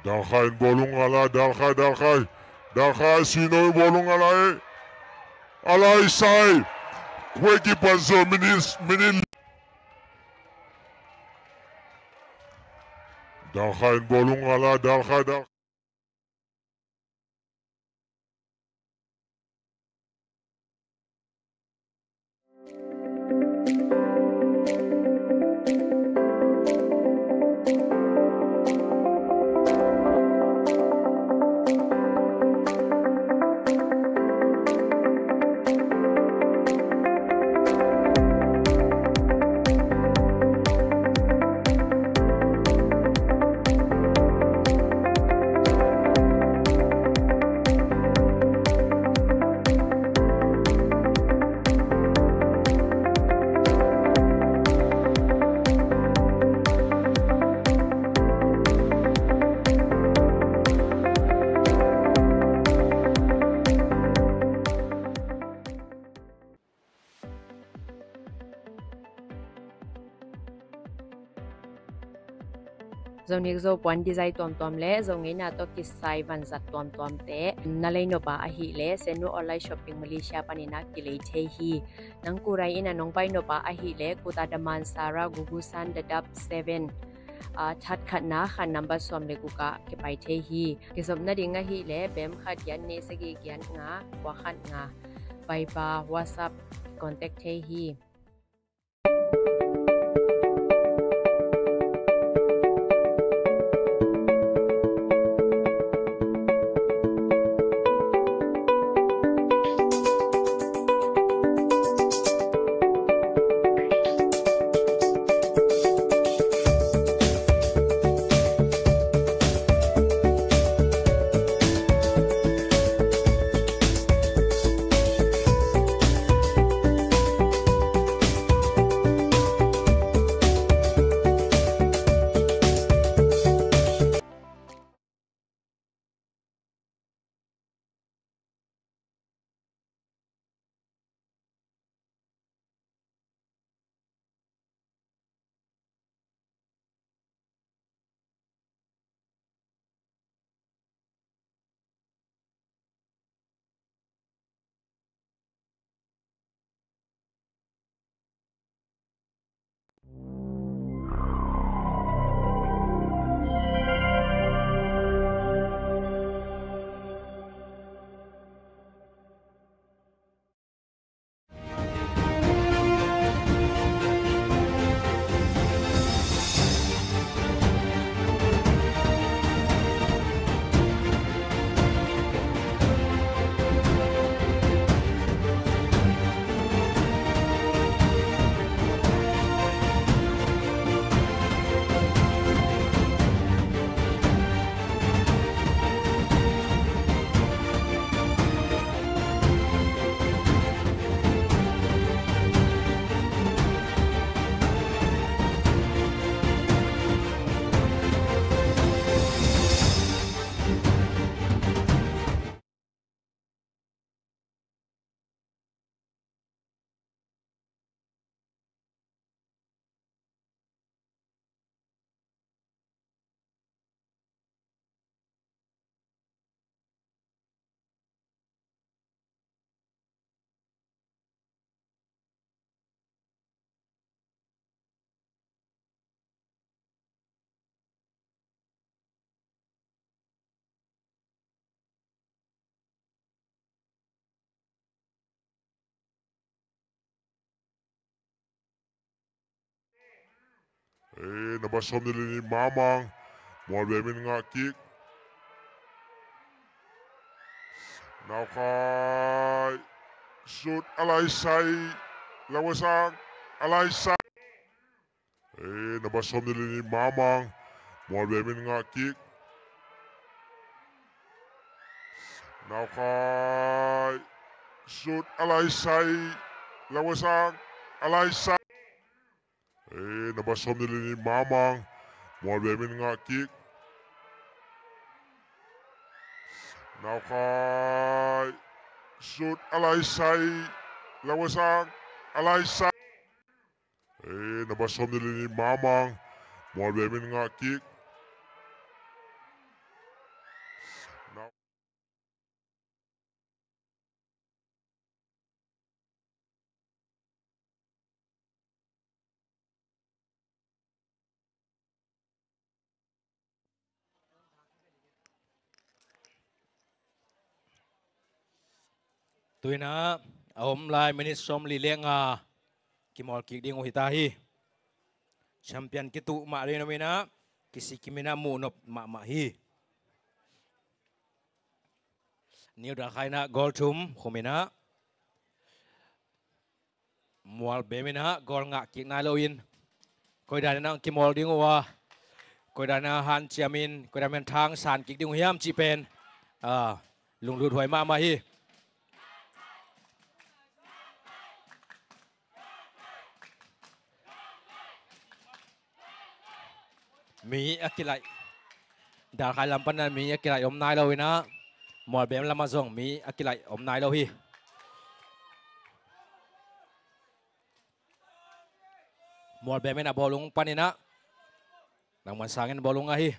Dalkhai bolong ala Dalkhai Sinoi bolong alai. Alai sai. Kueki panzo minin. Dalkhai bolong ala Dalkhai. Zong ni zo puan design tom le zong ni na to kisai van zat tom te na le no pa a hi le senu online shopping Malaysia panina kilei the hi nang kurai ina nong pai no pa a hi le kuta daman sara gugusan dadap 7 chat khat na khan number som le ku ka ke pai the hi ke som na ding a hi le bem khat yan ne se gi gyan nga kwa khat nga pai pa whatsapp contact the hi nabasom nila ni Mamang. Mual bemin nga kick. Now kay shoot Alaysay Lawasang Alaysay. Nabasom nila ni Mamang. Mual bemin nga kick. Now kay shoot Alaysay Lawasang Alaysay. Nabasom nila ni Mamang. Mual bemin nga kick. Now kay shoot Alaysay Lawasang Alaysay. Nabasom nila ni Mamang. Mual bemin nga kick. Now tuwi na lai minit som li leng kimol kick ding uhitahi champion kitu ma rin mina kisi kimina munop ma hi new da khaina gol tum khumina mual bemina gol nga kick na loin koi da na kimol ding wa koi da na han chiamin koi da men thang san kick ding hiam chi pen lung lut hoi ma hi mi akilai dar khai lam pan mi akilai om nai lo na mol bem lama zong mi akilai om nai lo hi mol bem na bolung panina nang man sangin bolung hi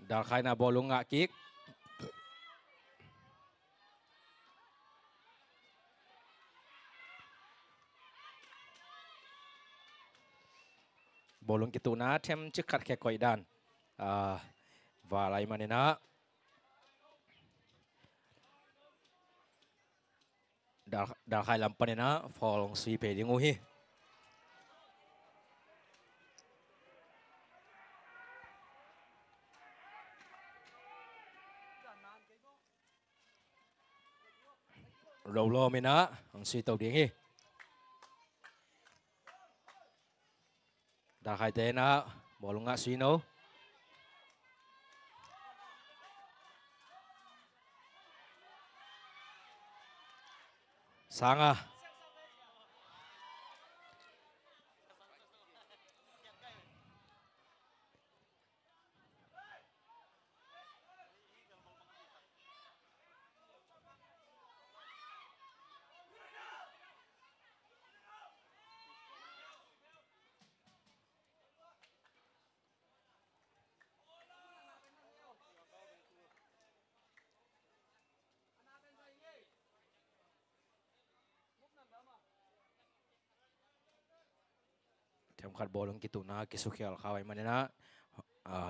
dar khai na bolung nga kick bolong kitu na tem cikat ke koi dan và lại mà na đã khai làm pan na folong si pe ding hi lâu lo mina ang si tàu ding hi đã khai thế na bolong nga sino sanga tem khat bolong kitu na kisukial khawai manina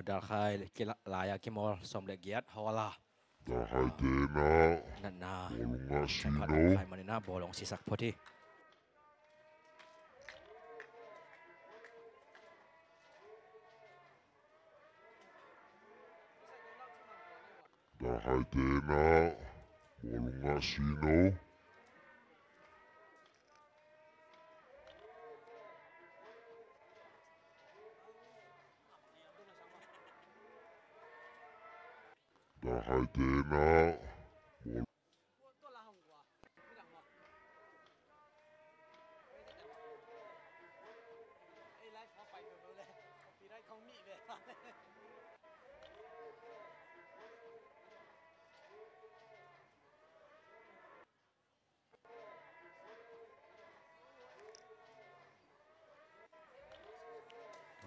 dar khai laya kimol som le giat hawala dar khai te na nanna bolong nga tem khat sino. khai manina bolong sisak photi Dar khai te na bolong nga sino. Dar khai te na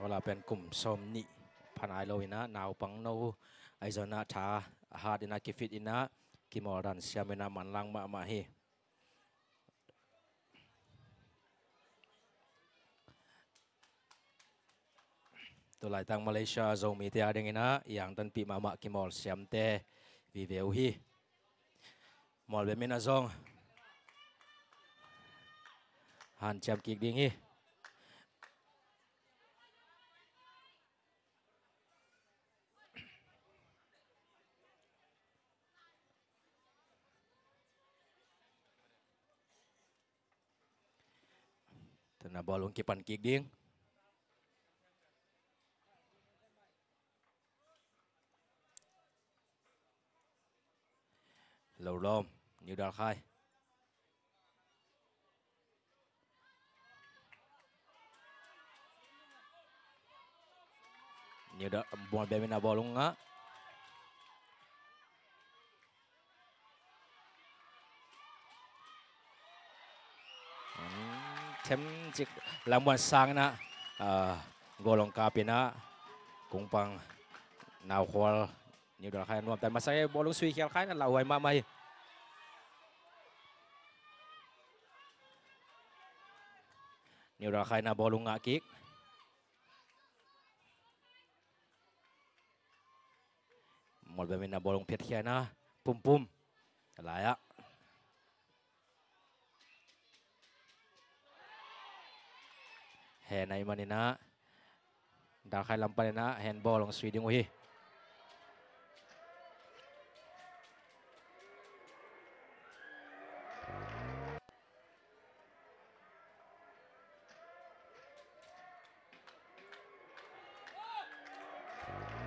wala pen kum som ni panai lo ina naw pang no ai zona tha hard ina kifit ina kimoran siamena manlang ma hi tu lai tang Malaysia zo mi te ading ina yang tan pi mama kimol siam te vi veu hi mol be mina zong Han jam kick ding hi. Tena bolong kipan kick ding. Lâu lom New Dal Khai. New Dal buat bemina bolong nga. Thêm chiếc làm buồn sang na golong kapina kung pang nào khoal New Dal Khai nuam tan masaya bolong sui khial khai na lawai ma mai. New Dal Khai na bolong nga kick. Một bên là bolong phiệt kia na pum pum lại á. Hè này mà nina Dal Khai lampan na handball long sui ding uhi.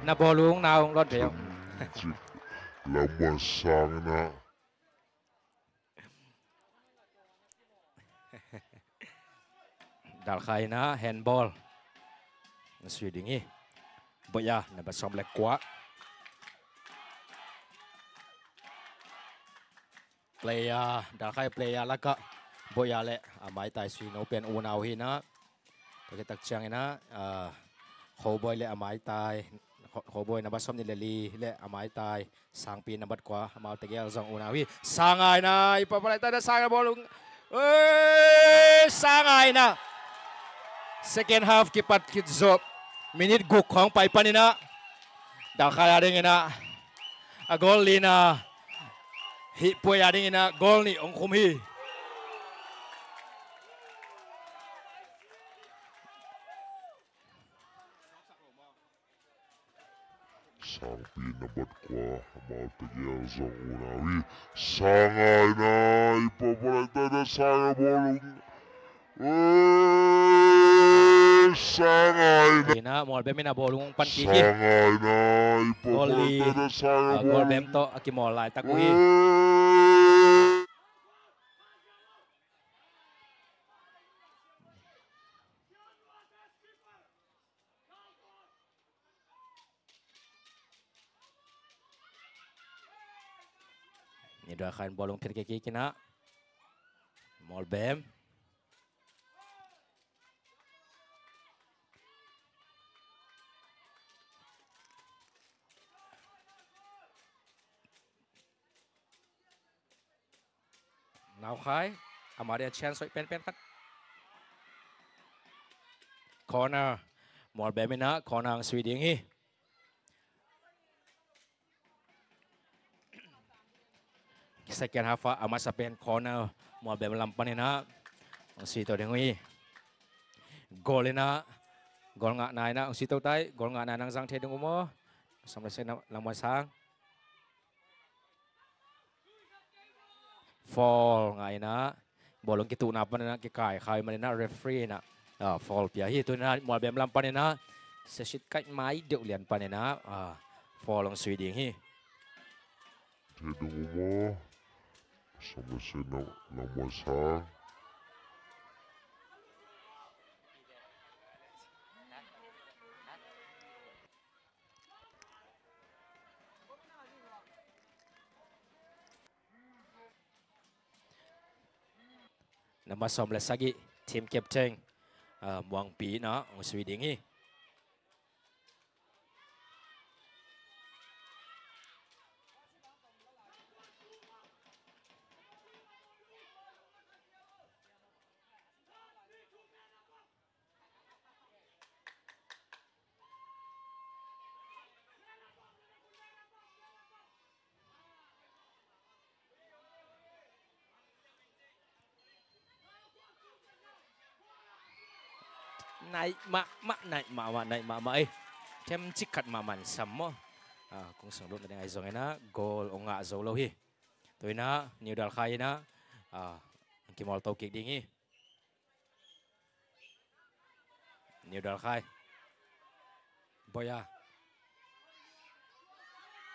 Na bolong nào lót véo. Làm buồn sang na. Dal Khai na handball sui ding hi. Boya na ba som lek quá. Player Dal Khai player la ka boya le amai tai sui no pen u nào hi na. Cái tắc chang na khâu boy le amai tai khâu boy na ba som ni le li le amai tai sang pi na bat quá amau te gel zong u nào hi. Sangai na ipapalay ta na sangai bolong. Sangai na. Second half kipat kitzop. Minute guk khong pai panina. Dal Khai ading ina. A goal lina. Hi puy ading ina goal ni ong khum hi. Sang pi na bat quá amau te gel zong u nào hi. Sangai na ipapalay ta na sangai bolong. Sangai na. Ina mol bem ina bolong pan ki hi. Sangai na ipapalay ta na sangai Goal bolong. bem to akimol lai tak hi. Ni Dal Khai bolong phir ki kina. Mol bem. Nào Khai amade chance soi pen kat. Corner mol bem ina corner sui ding hi. Second half amasa pen corner mol bem lampan ina sui to ding hi. Goal ina goal nga nai na sui to tai goal nga nai nang jang the ding mo. Sampai se lang mo sang. Fall ngai na bolong kitu na pan na ki kai khai man na referee na fall pia hi tu na mol bem lam pan na se sit kai mai deu lian pan na fall long sui ding hi. Thế đúng không? Xong rồi sẽ nó mua sáng. Nama som le sagi team captain muang pi na ong sui ding hi. naik ma eh chem chikat ma man sam mo kung sang lu na zong na goal onga zo lo hi toina New Dal Khai na kimol to kick dingi New Dal Khai boya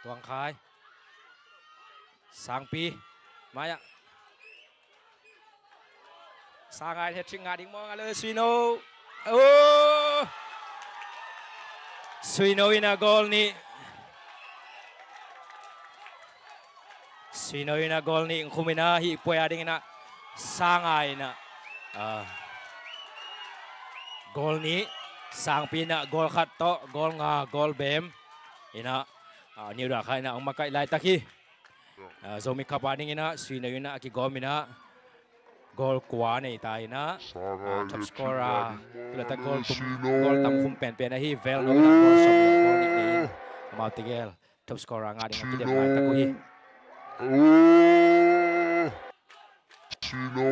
tuang khai sang pi maya sangai hết chừng ngã đỉnh mong alo Suino oh Suino ina goal ni Suino ina goal ni kumina hi poya ding na sangai na goal ni sang pi na goal khat to goal nga goal bem ina New Dal Khai na ang makai lai taki zomi kapaning ina Suino ina aki gomina goal kwa nei tai na top scorer tulata goal tam khum pen pen hi vel no na goal som goal ni nei Mautigel top scorer nga ding ki dem lai ta ko hi Chino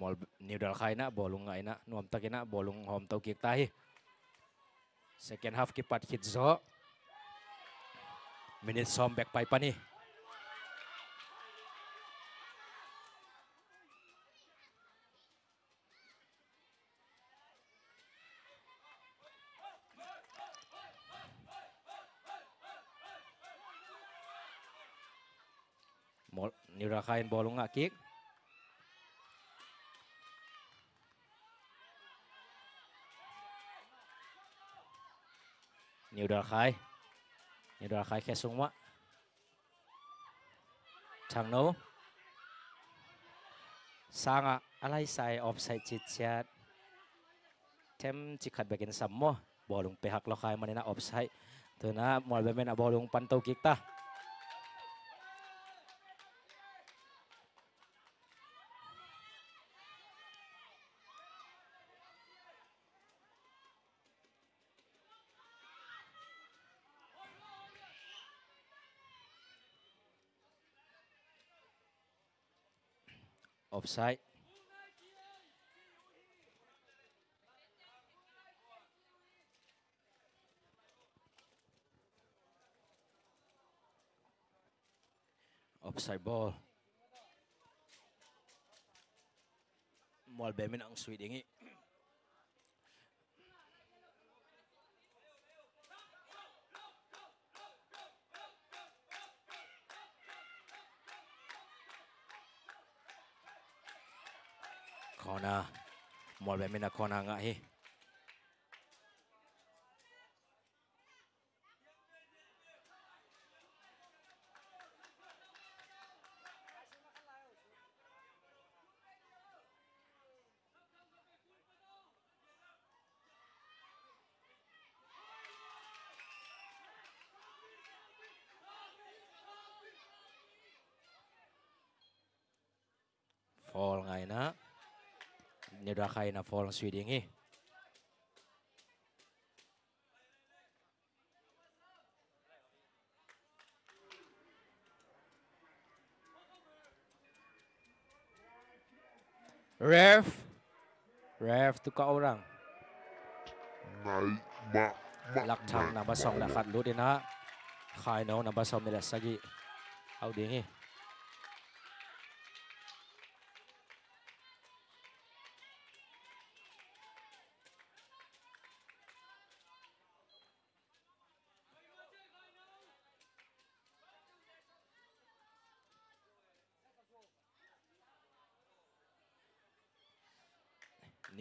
mol New Dal Khai na bolung ngai na nuam takina bolung hom to kik tai second half ki pat hit zo minute som back pai pani mol New Dal Khai bolung nga kik New Dal Khai khe sung wa chang no sanga alai sai offside chit chat tem chikhat bekin sammo bolung pehak lo khai manina offside tuna mol bemen a bolung pantau kik ta offside offside ball mol bemen ang sweet ingi corner mol bemen na corner nga hi fall ngai na New Dal Khai na fall sweet ingi ref tu ka orang naik lak thang na basong na khat lut ina khai no na basom mila sagi au dingi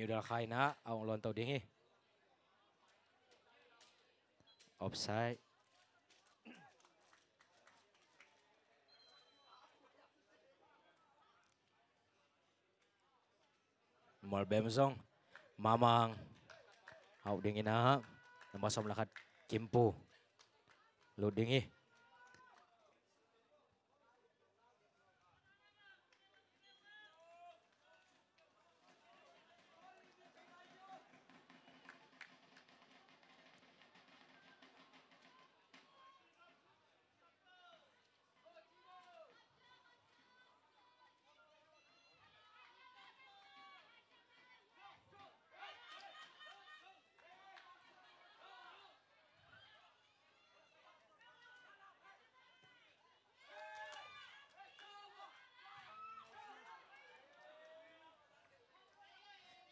New Dal Khai na ang lon tau dingi offside mol bemzong mamang au dingi na nabasom lakat kimpu lu dingi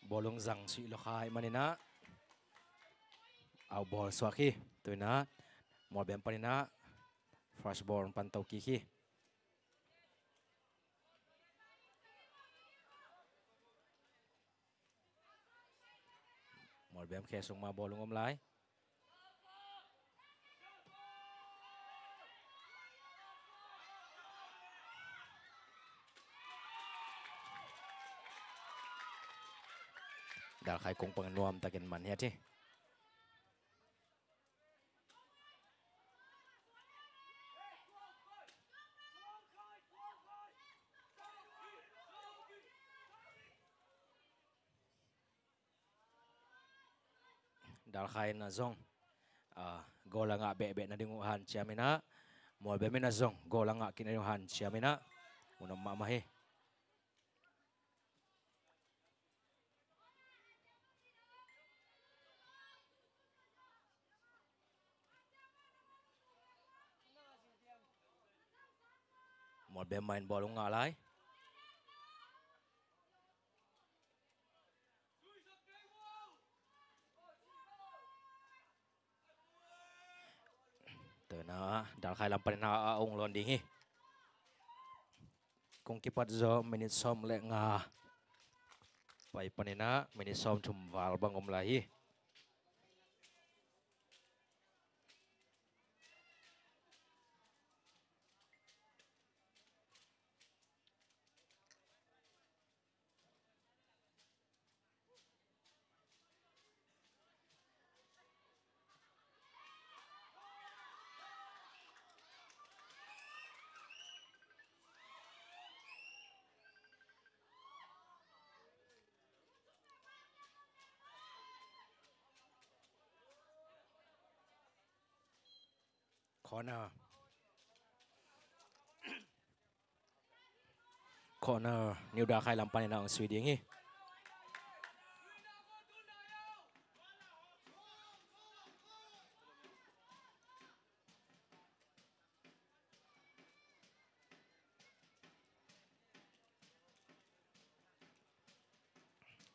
bolong zang si lo khai manina au ball swaki tuina Molbem panina first ball pantau kiki Molbem khesung ma bolong omlai dal khai kong pengenuam takin man ya ti dal khai na zong gola nga be na dinguhan chiamina Molbem na zong gola nga kinayuhan chiamina unam mamahi Molbem main bolong nga lai na dal khai lam panina aung lon dingi kung kipat zo minit som le nga pai panina minit som thum wal bangom lai corner new da khai lam panina ang swiding hi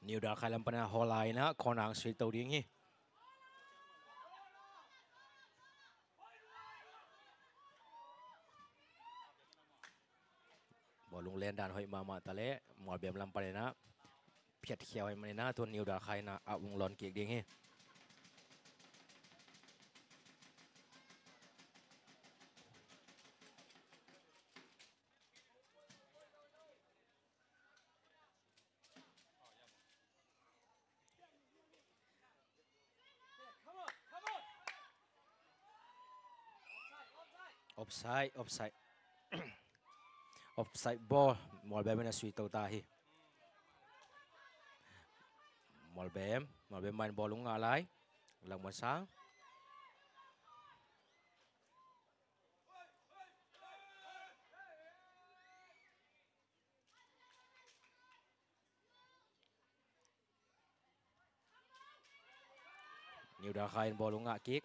new da khai lam panina holai na corner ang swid tau ding hi bolong len dan hoi mama tale Molbem lam panina phiat khiaw hai manina tu new da khai na aung lon ki ding hi offside offside ball Molbem na sui tau ta hi Molbem main bolong nga lai lang mo sang new da khai bolong nga kick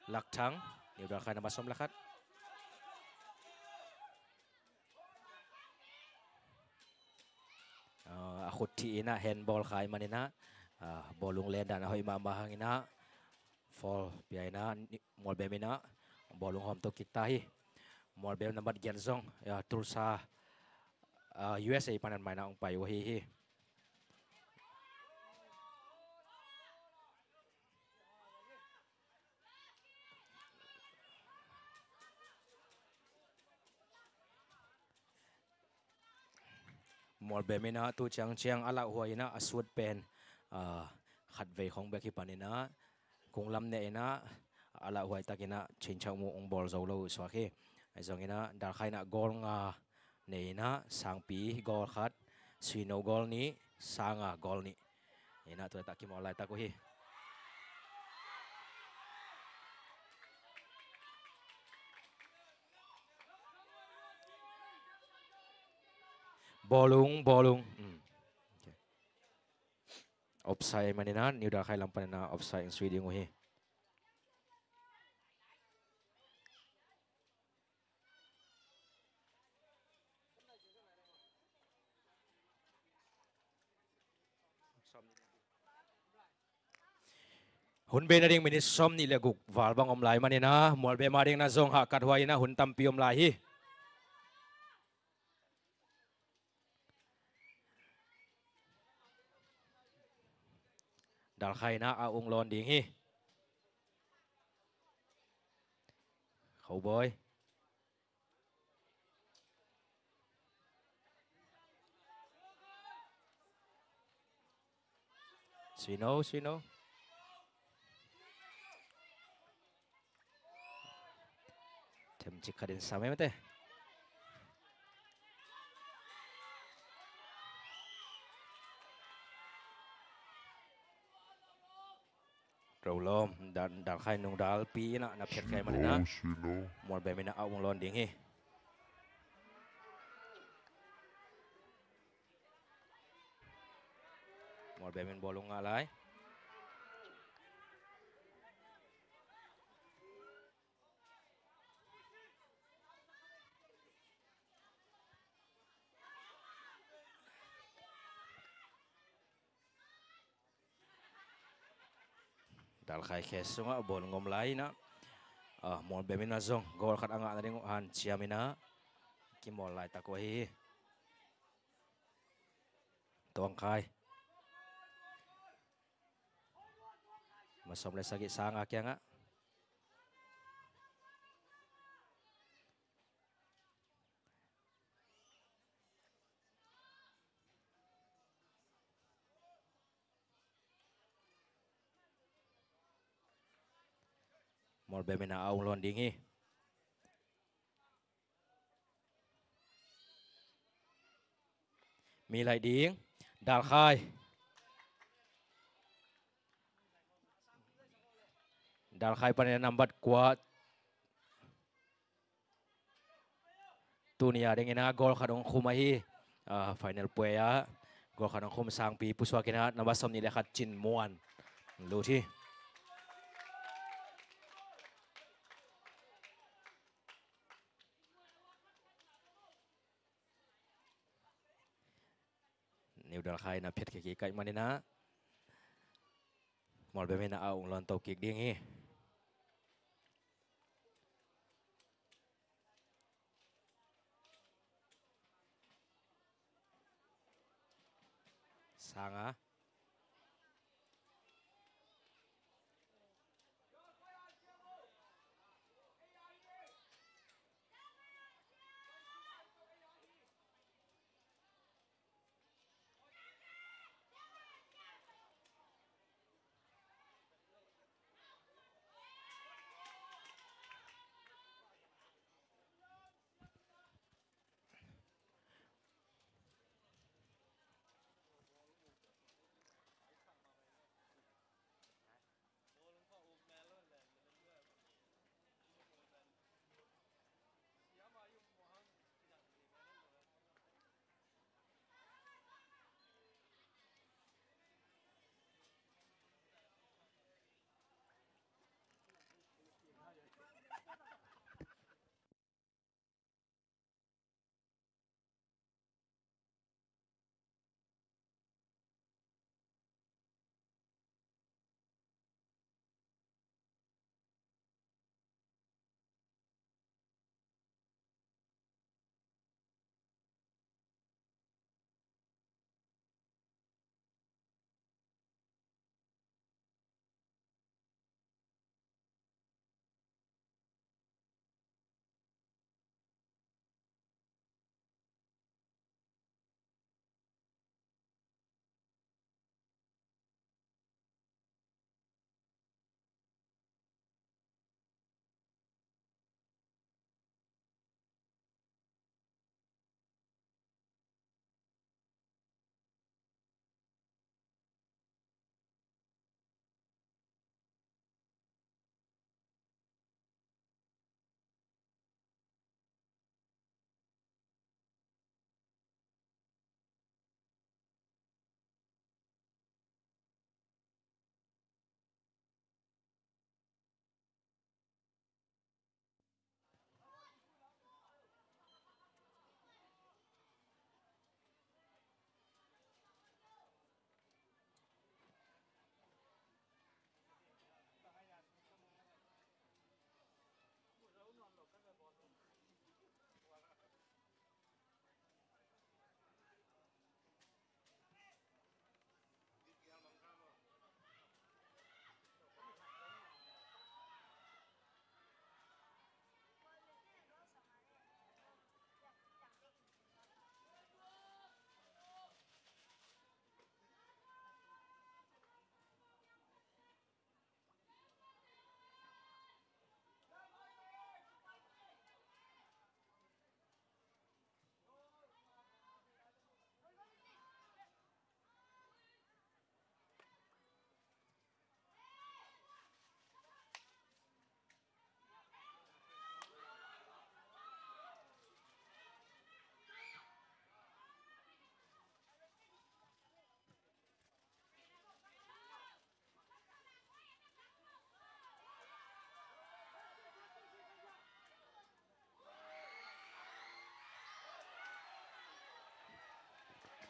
lak thang new da khai na basom lakat akut ti ina handball khai manina bolong len dan hoi mama hangina fall piaina Molbem ina bolong hom to kita hi Molbem nambat Genzong ya tursa USA panan main ong pai wahi hi Molbem ina tu chiang ala huaina aswat pen khat ve khong be ki panina kung lam ne ina ala huai takina chinchang mu ong bol zo lo swaki aizong ina dar khaina gol nga neina sangpi gol khat swino gol ni sanga gol ni ina tu ta ki molai ta ko hi bolong okay. Offside manina new da khai lam panina offside in swiding hi hun be na ding minit som ni le guk wal bang om lai manina mol be ma ding na zong ha kat huai na hun tampi om lai hi dal khai na a ung lon ding hi khâu boy Swino thêm chỉ cần đến 3 mét rồi lom dan khai nung dal pi na phet kai man na mol be mina awong lon ding hi mol be min bolong ngalai dal khai khesunga bol ngom lai na mol be mina zong gol khat anga na ding han chiamina ki mol lai ta ko hi tong khai masom le sagi sanga kyanga mol be mina awong lon ding hi mi lai ding dal khai panen nambat kuat tunia dengan na gol khadong khuma hi final puya gol khadong khum sang pi puswa kina nabasom ni lekhat chin muan luthi new dal khai na phet ki kai manina mol be mena aung lon to kik ding hi sanga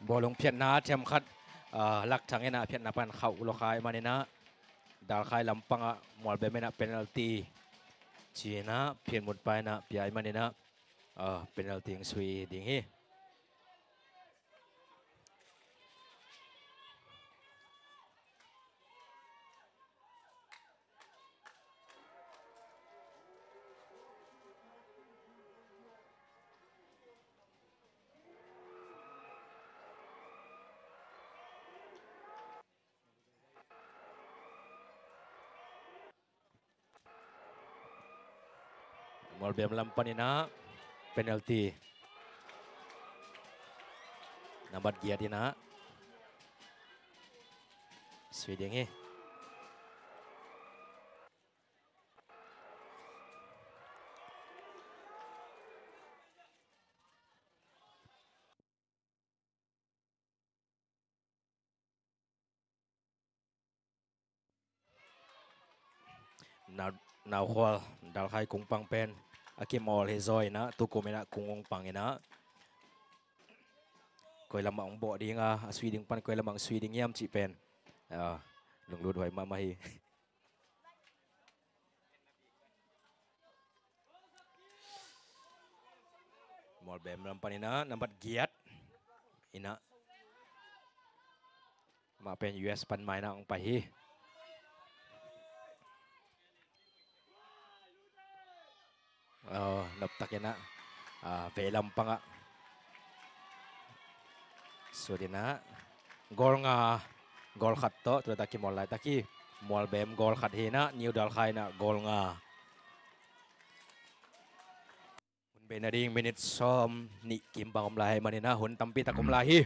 บอลลงเพียนนาเทียมคัดลักทางเงินเพียนนาปันเข้าอุลคายมาเนี่ยนะดาลคายลำปังมอลเบมนะเพนัลตีจีนะเพียนหมดไปนะพี่ไอมาเนี่ยนะเพนัลตีสวีดิ่งฮีมอลเบมลำปันเนี่ยนะเพนัลตีนับบัตรเกียรตินะสวีดิ่งฮี nào khoa dal khai kung pang pen akim all hezoi na tu ko mena kung pang ina koi lamang bo ding swiding pan koi lamang swiding yam chi pen lung lut hoi ma mai mol bem lam pan ina nambat giat ina ma pen US pan mai na ong pai hi nap tak ina ve lam panga so dina gol nga gol khat to tu taki mol lai taki mol bem gol khat he na new dal khai na gol nga hun be na ding minute som ni kim bang om lai manina hun tampi takom lai hi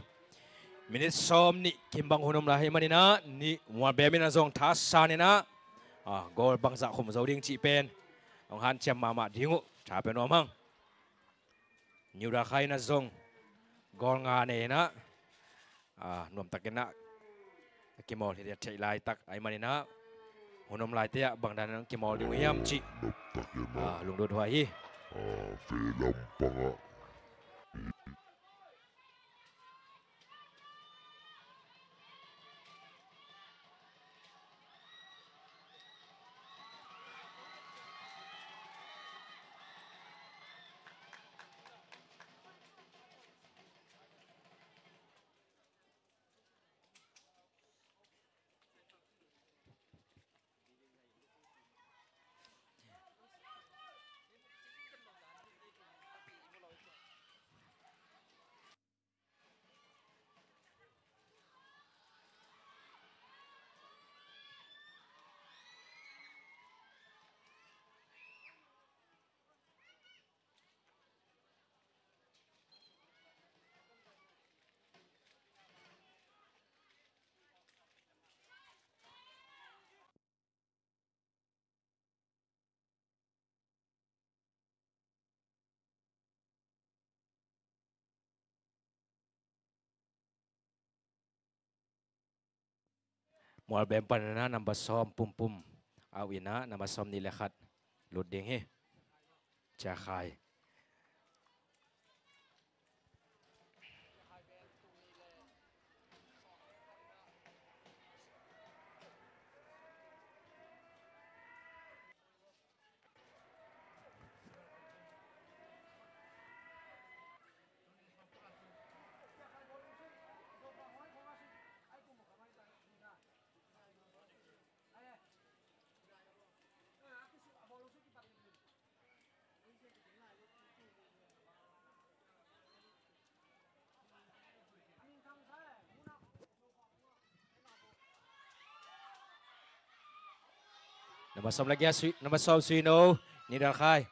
minute som ni kim bang hun om lai manina ni mol bem na zong thas sa ni na gol bang za khom zo ding chi pen ông han chem ma dingu cha pen om hang new dal khai na zong gol nga ne na nuam takena kimol hi chạy lại tak ai manina hunom lai te bang dan kimol ding yam chi lung dot hoi hi về lâm panga mol bem pan na number som pum pum awina number som ni lekhat lut ding hi cha khai number som lagi number som suino ni dal khai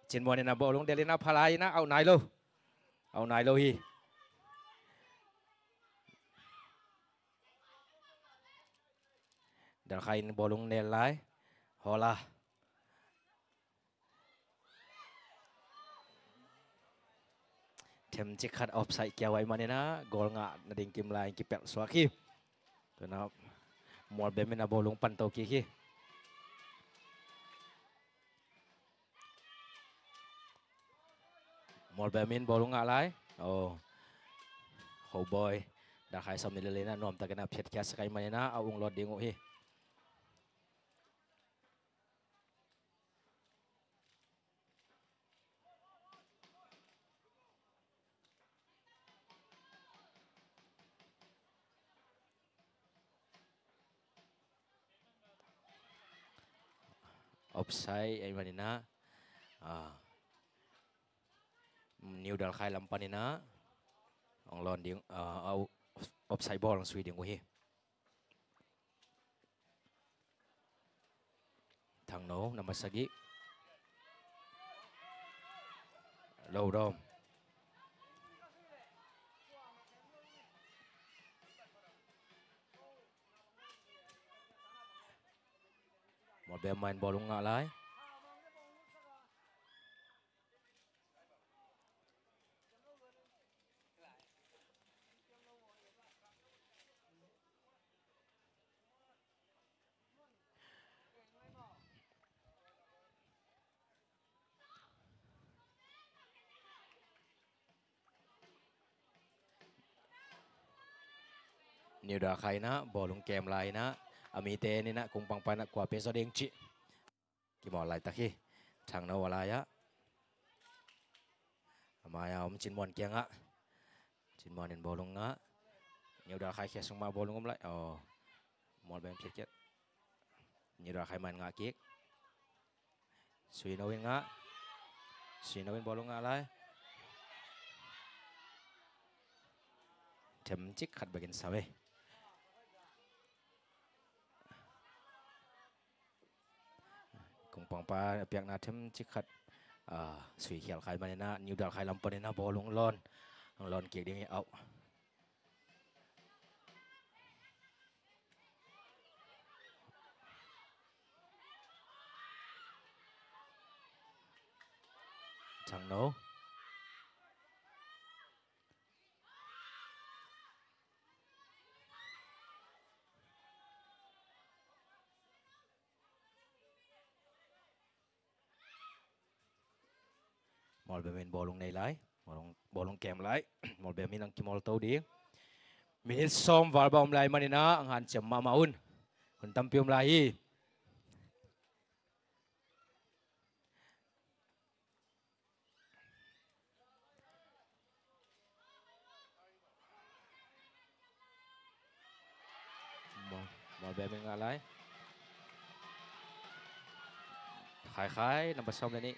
chen mo ni na bo long delina phalai na au nai lo hi dal khai bo long nel lai hola thêm chiếc khát offside kéo ấy mà nên gol ngã na ding kim lai kipel swak hi to na mol bem na bolong pan to ki hi một bè min ball ngã lại hậu boy đã khai xong đi lên nôm ta cái nào phiệt kia cái mà na ông lọt đi ngủ hi offside ay manina new dal khai lam panina ông lon đi offside ball ang swing ngủ hi thằng nổ nằm sagi lâu đom một bên main ball ngã lại nhiều đã khai na ball kem lại na amite ni na kung pang panak kwa peso ding chi kimol lại ta khi thằng nào lại á mà ông chín mòn kia ngã chín mòn đến ball ngã nhiều đã khai xong mà ball ngom lại một bên chết chết nhiều đã khai man ngã kia suy nó bên ball ngã lại chấm chích khát bagian sawe kung pang pa piak na chấm chích khát suy khial khai man na nhiều đã khai lampan na ball lon kia đi out chẳng nấu một bên mình ball này lại ball kèm lại một bên mình đang kim tàu đi mình xóm vào bóng lại mà nè anh han chấm maun hun tampium lại một bên mình ngã lại khai nằm xóm này nè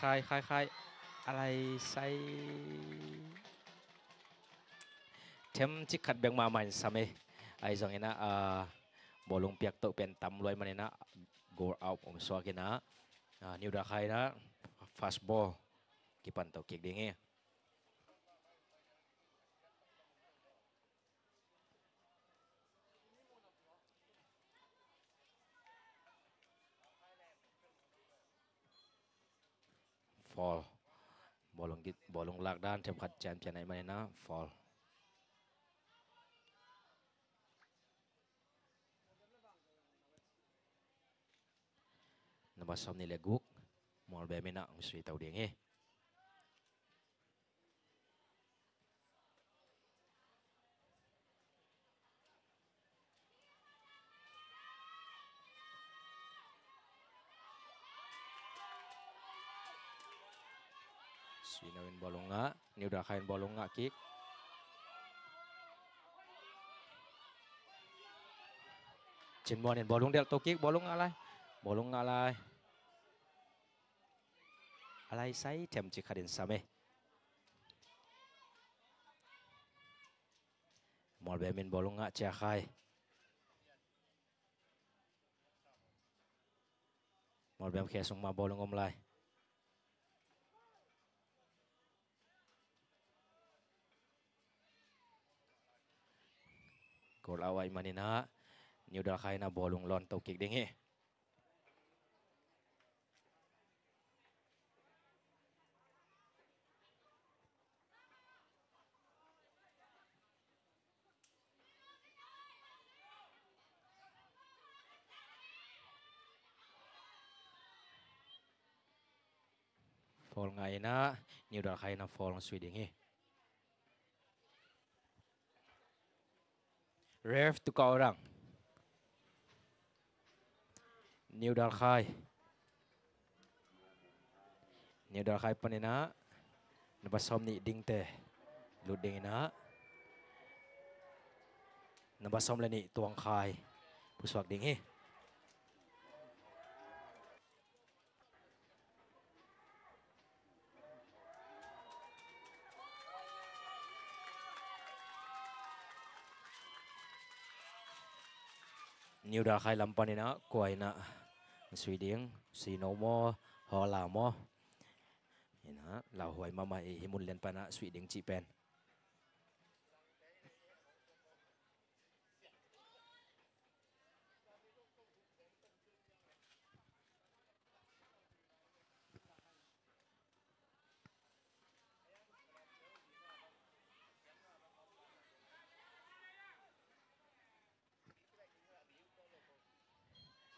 khaiอะไรใส่เทมจิกขัดเบียงมาใหม่สมัยไอ้จังเงี้ยนะบอลลงเปียกตกเป็นตำลอยมันเนี่ยนะ go out ผมสวากินะนิวดาใครนะ fast ball กี่ปันตกเก่งดีเงี้ยfall บอลลงลากด้านเทมขัดแจมเพียงไหนมาเนี่ยนะ fall nabas som ni leguk mol be mina ang sui tau ding sui nawin bolong nga niu da kain bolong nga kick chen monin bolong del to kick bolong nga lai alai sai tem chi khadin same mol be min bolong nga cha khai mol be khe sung ma bolong om lai gol awai manina niu da khai na bolong lon to kick ding fall ngai na New Dalkai na fall ng Sweden hi ref tu ka orang New Dalkai panina nabasom ni ding te luding ina nabasom la ni tuang khai puswak ding hi New Dalkai lampan ina kuai na Sweden sino mo hola mo ina la huai mama himun len pana Sweden chi pen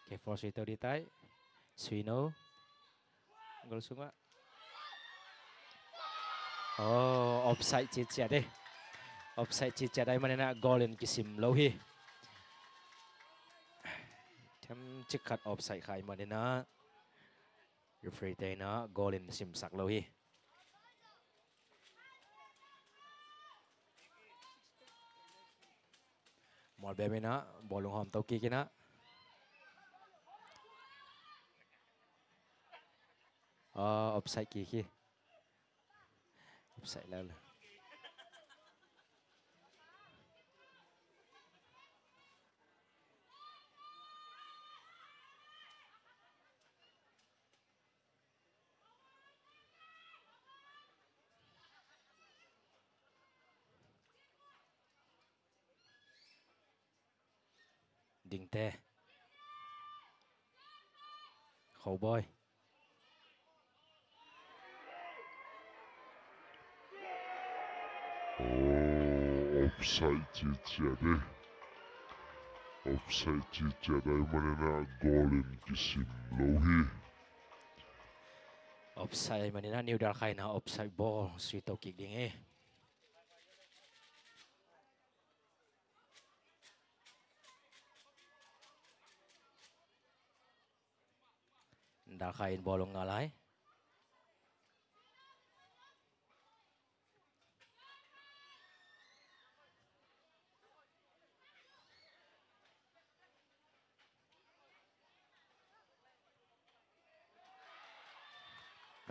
ke force itu ditai Swino gol sunga oh offside chi cha de offside chi cha dai manena goal in kisim lo hi tham chikat offside khai manena referee te na goal in sim sak lo hi mol be mena bolung hom to ki kina offside ki offside la ding te khâu boy offside chi cha de offside chi cha dai manena goal in kisim lo hi offside manena New Dalkai na offside ball sweet to kick ding eh Dalkai bolong ngalai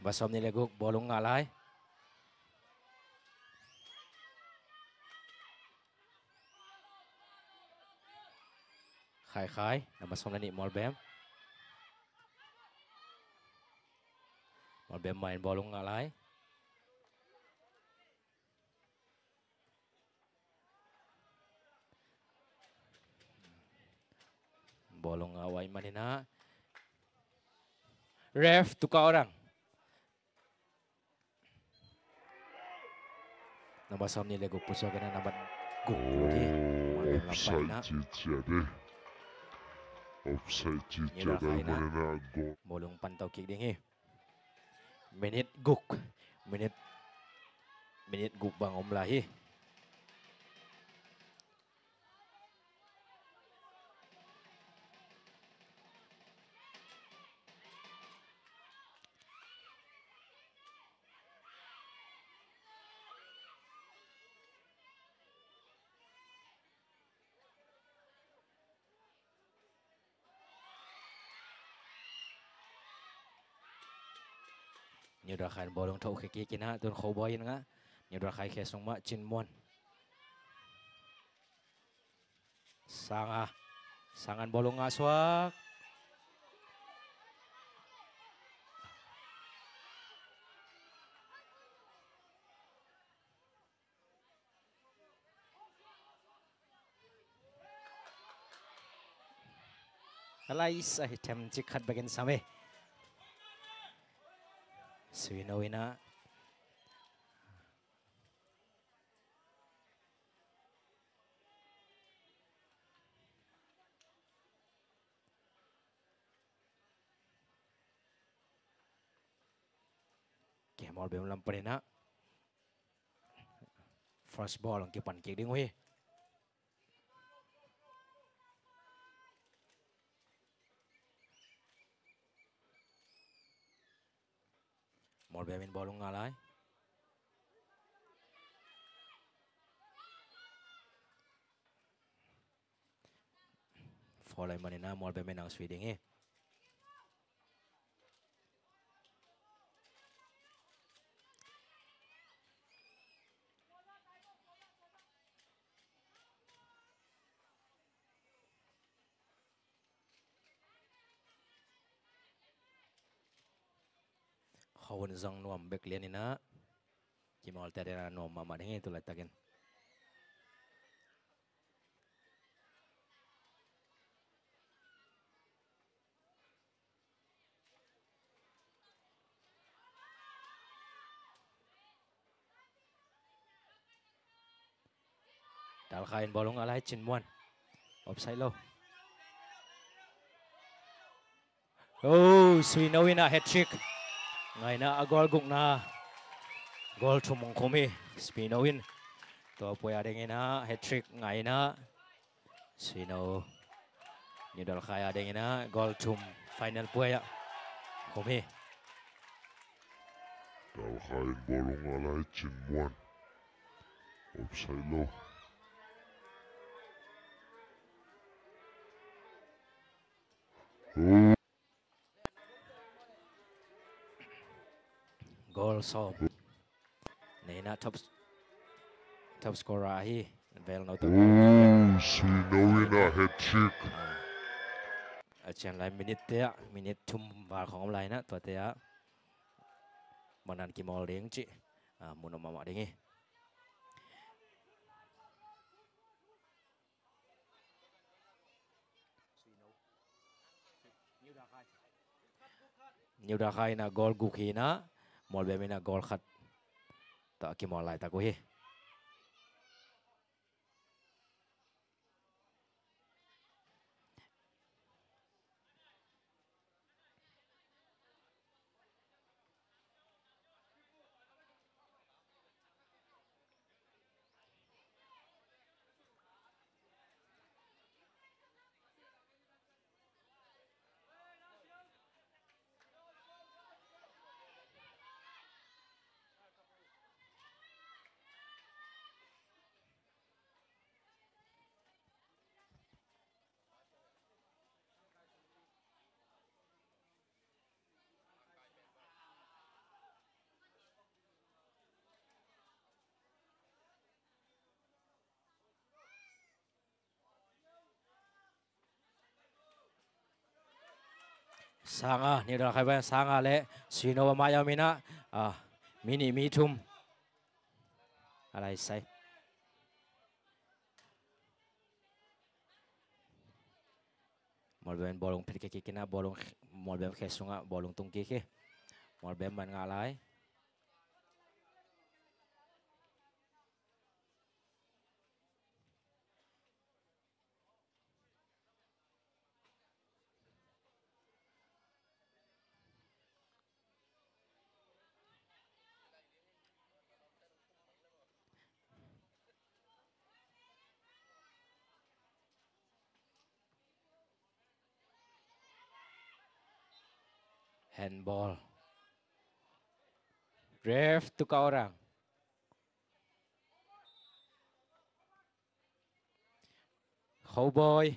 basom ni leguk bolong ngalai khai nabasom ni Molbem main bolong ngalai bolong awai manina ref tuka orang nabasom ni leguk pusok kena nabat guk lagi Molbem lampan na offside chi cha de offside chi cha dai manena goal bolong pantau kick ding hi minit guk minit guk bang om lahi New Dalkai bolong thau ke kina tun khâu boy nga New Dalkai ke song ma chin mon sangan bolong nga swak alai sa hitam chikat bagian same Swino ina mol bem lam panina first ball ang kipan kik ding hui mol bem in ball ngalai for lai manina mol bem ang swiding he kawan zang nuam backline ina kimal tadi na nuam mama dengi tu latakin dal kain bolong alai chin muan offside lo oh Swinowina hat trick ngai na agol guk na gol thumong khomi Swinowin to poya dengena hat trick ngai na Swino ni dal kaya dengena gol thum final poya khomi dal kain bolong alai chin muan offside lo gol som nei na top scorer hi vel no to Swinowina hat trick achen lai minute thum var khong lai na to te a manan ki mol ding chi muno mama ding hi nhiều đa khai na goal gục hi na mol bem na goal khat ta ki mol lai ta ko hi sanga nhiều đa khai ba sanga le Swino maya mina mini mi thum alai sai mol bem bolong phit ke kina bolong mol bem khesunga bolong tung ke mol bem man nga lai handball ref tu ka orang khâu boy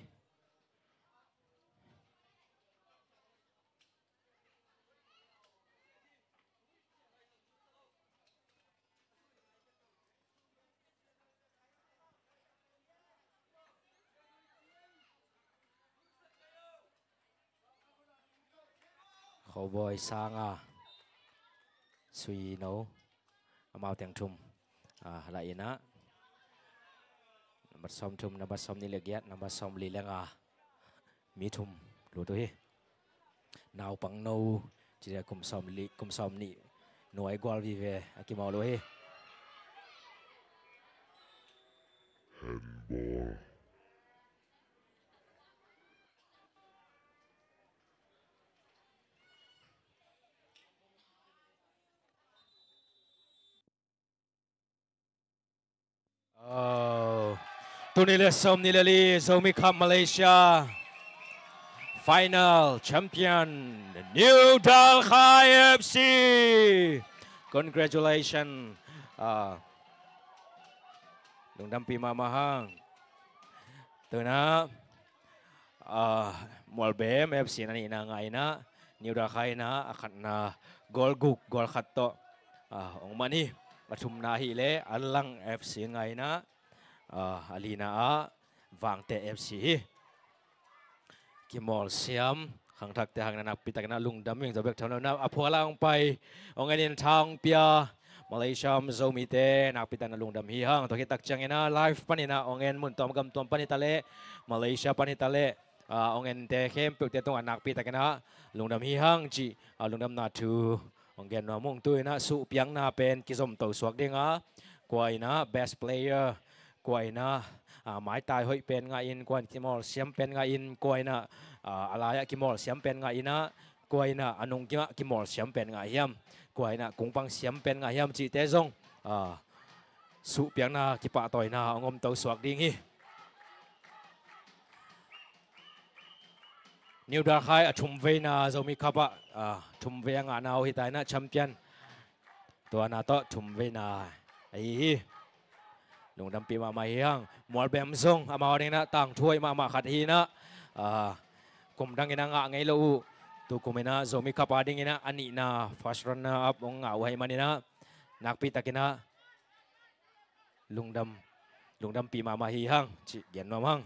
khâu boy sanga Swino mau teng thum lại na number som thum number som ni legiat number som li lenga mi thum lu tu hi nào pang no chỉ là kum som ni noi gol vi ve akimau lo hi handball Tunile som nilali Zomi Cup Malaysia final champion New Dalhai FC. Congratulations. Lungdam Pima Mahang. Tu na Molbem FC na ni nangay na New Dalhai na akan na gol khatto. Ong mani matum na hile alang FC ngay na Alina Wangte FC Kimol Siam hang thak te hang nanak pitak na lungdam yang zabek thano na aphualang pai onganin thang pia Malaysia Zomi te nak pitak na lungdam hi hang to kitak changena live panina ongen mun tom gam tom panitale Malaysia panitale ongen te khem pek te tong anak pitak na lungdam hi hang chi lungdam na thu ongen no mung tu na su piang na pen kizom to suak dinga kwai na best player quay na mãi tai hội pen nga in quan kimol siam pen nga in quay na alaya kimol siam pen nga ina quay na anung kimol siam pen nga hiam quay na kung pang siam pen nga hiam chi te zong su piang na kipa toy na ngom tau suak ding hi New Dalhai thum ve na Zomi Cup thum ve nga nau hi tai na champion to na to thum ve na ai Lungdam Pima Mahang Molbem Zong amao ding na tang thui ma khat hi na kum dang ina nga ngai lo tu kumena Zomi Cup ding ina ani na first runner up ong nga wai manina nakpi takina Lungdam Pima Mahang chi gen mamang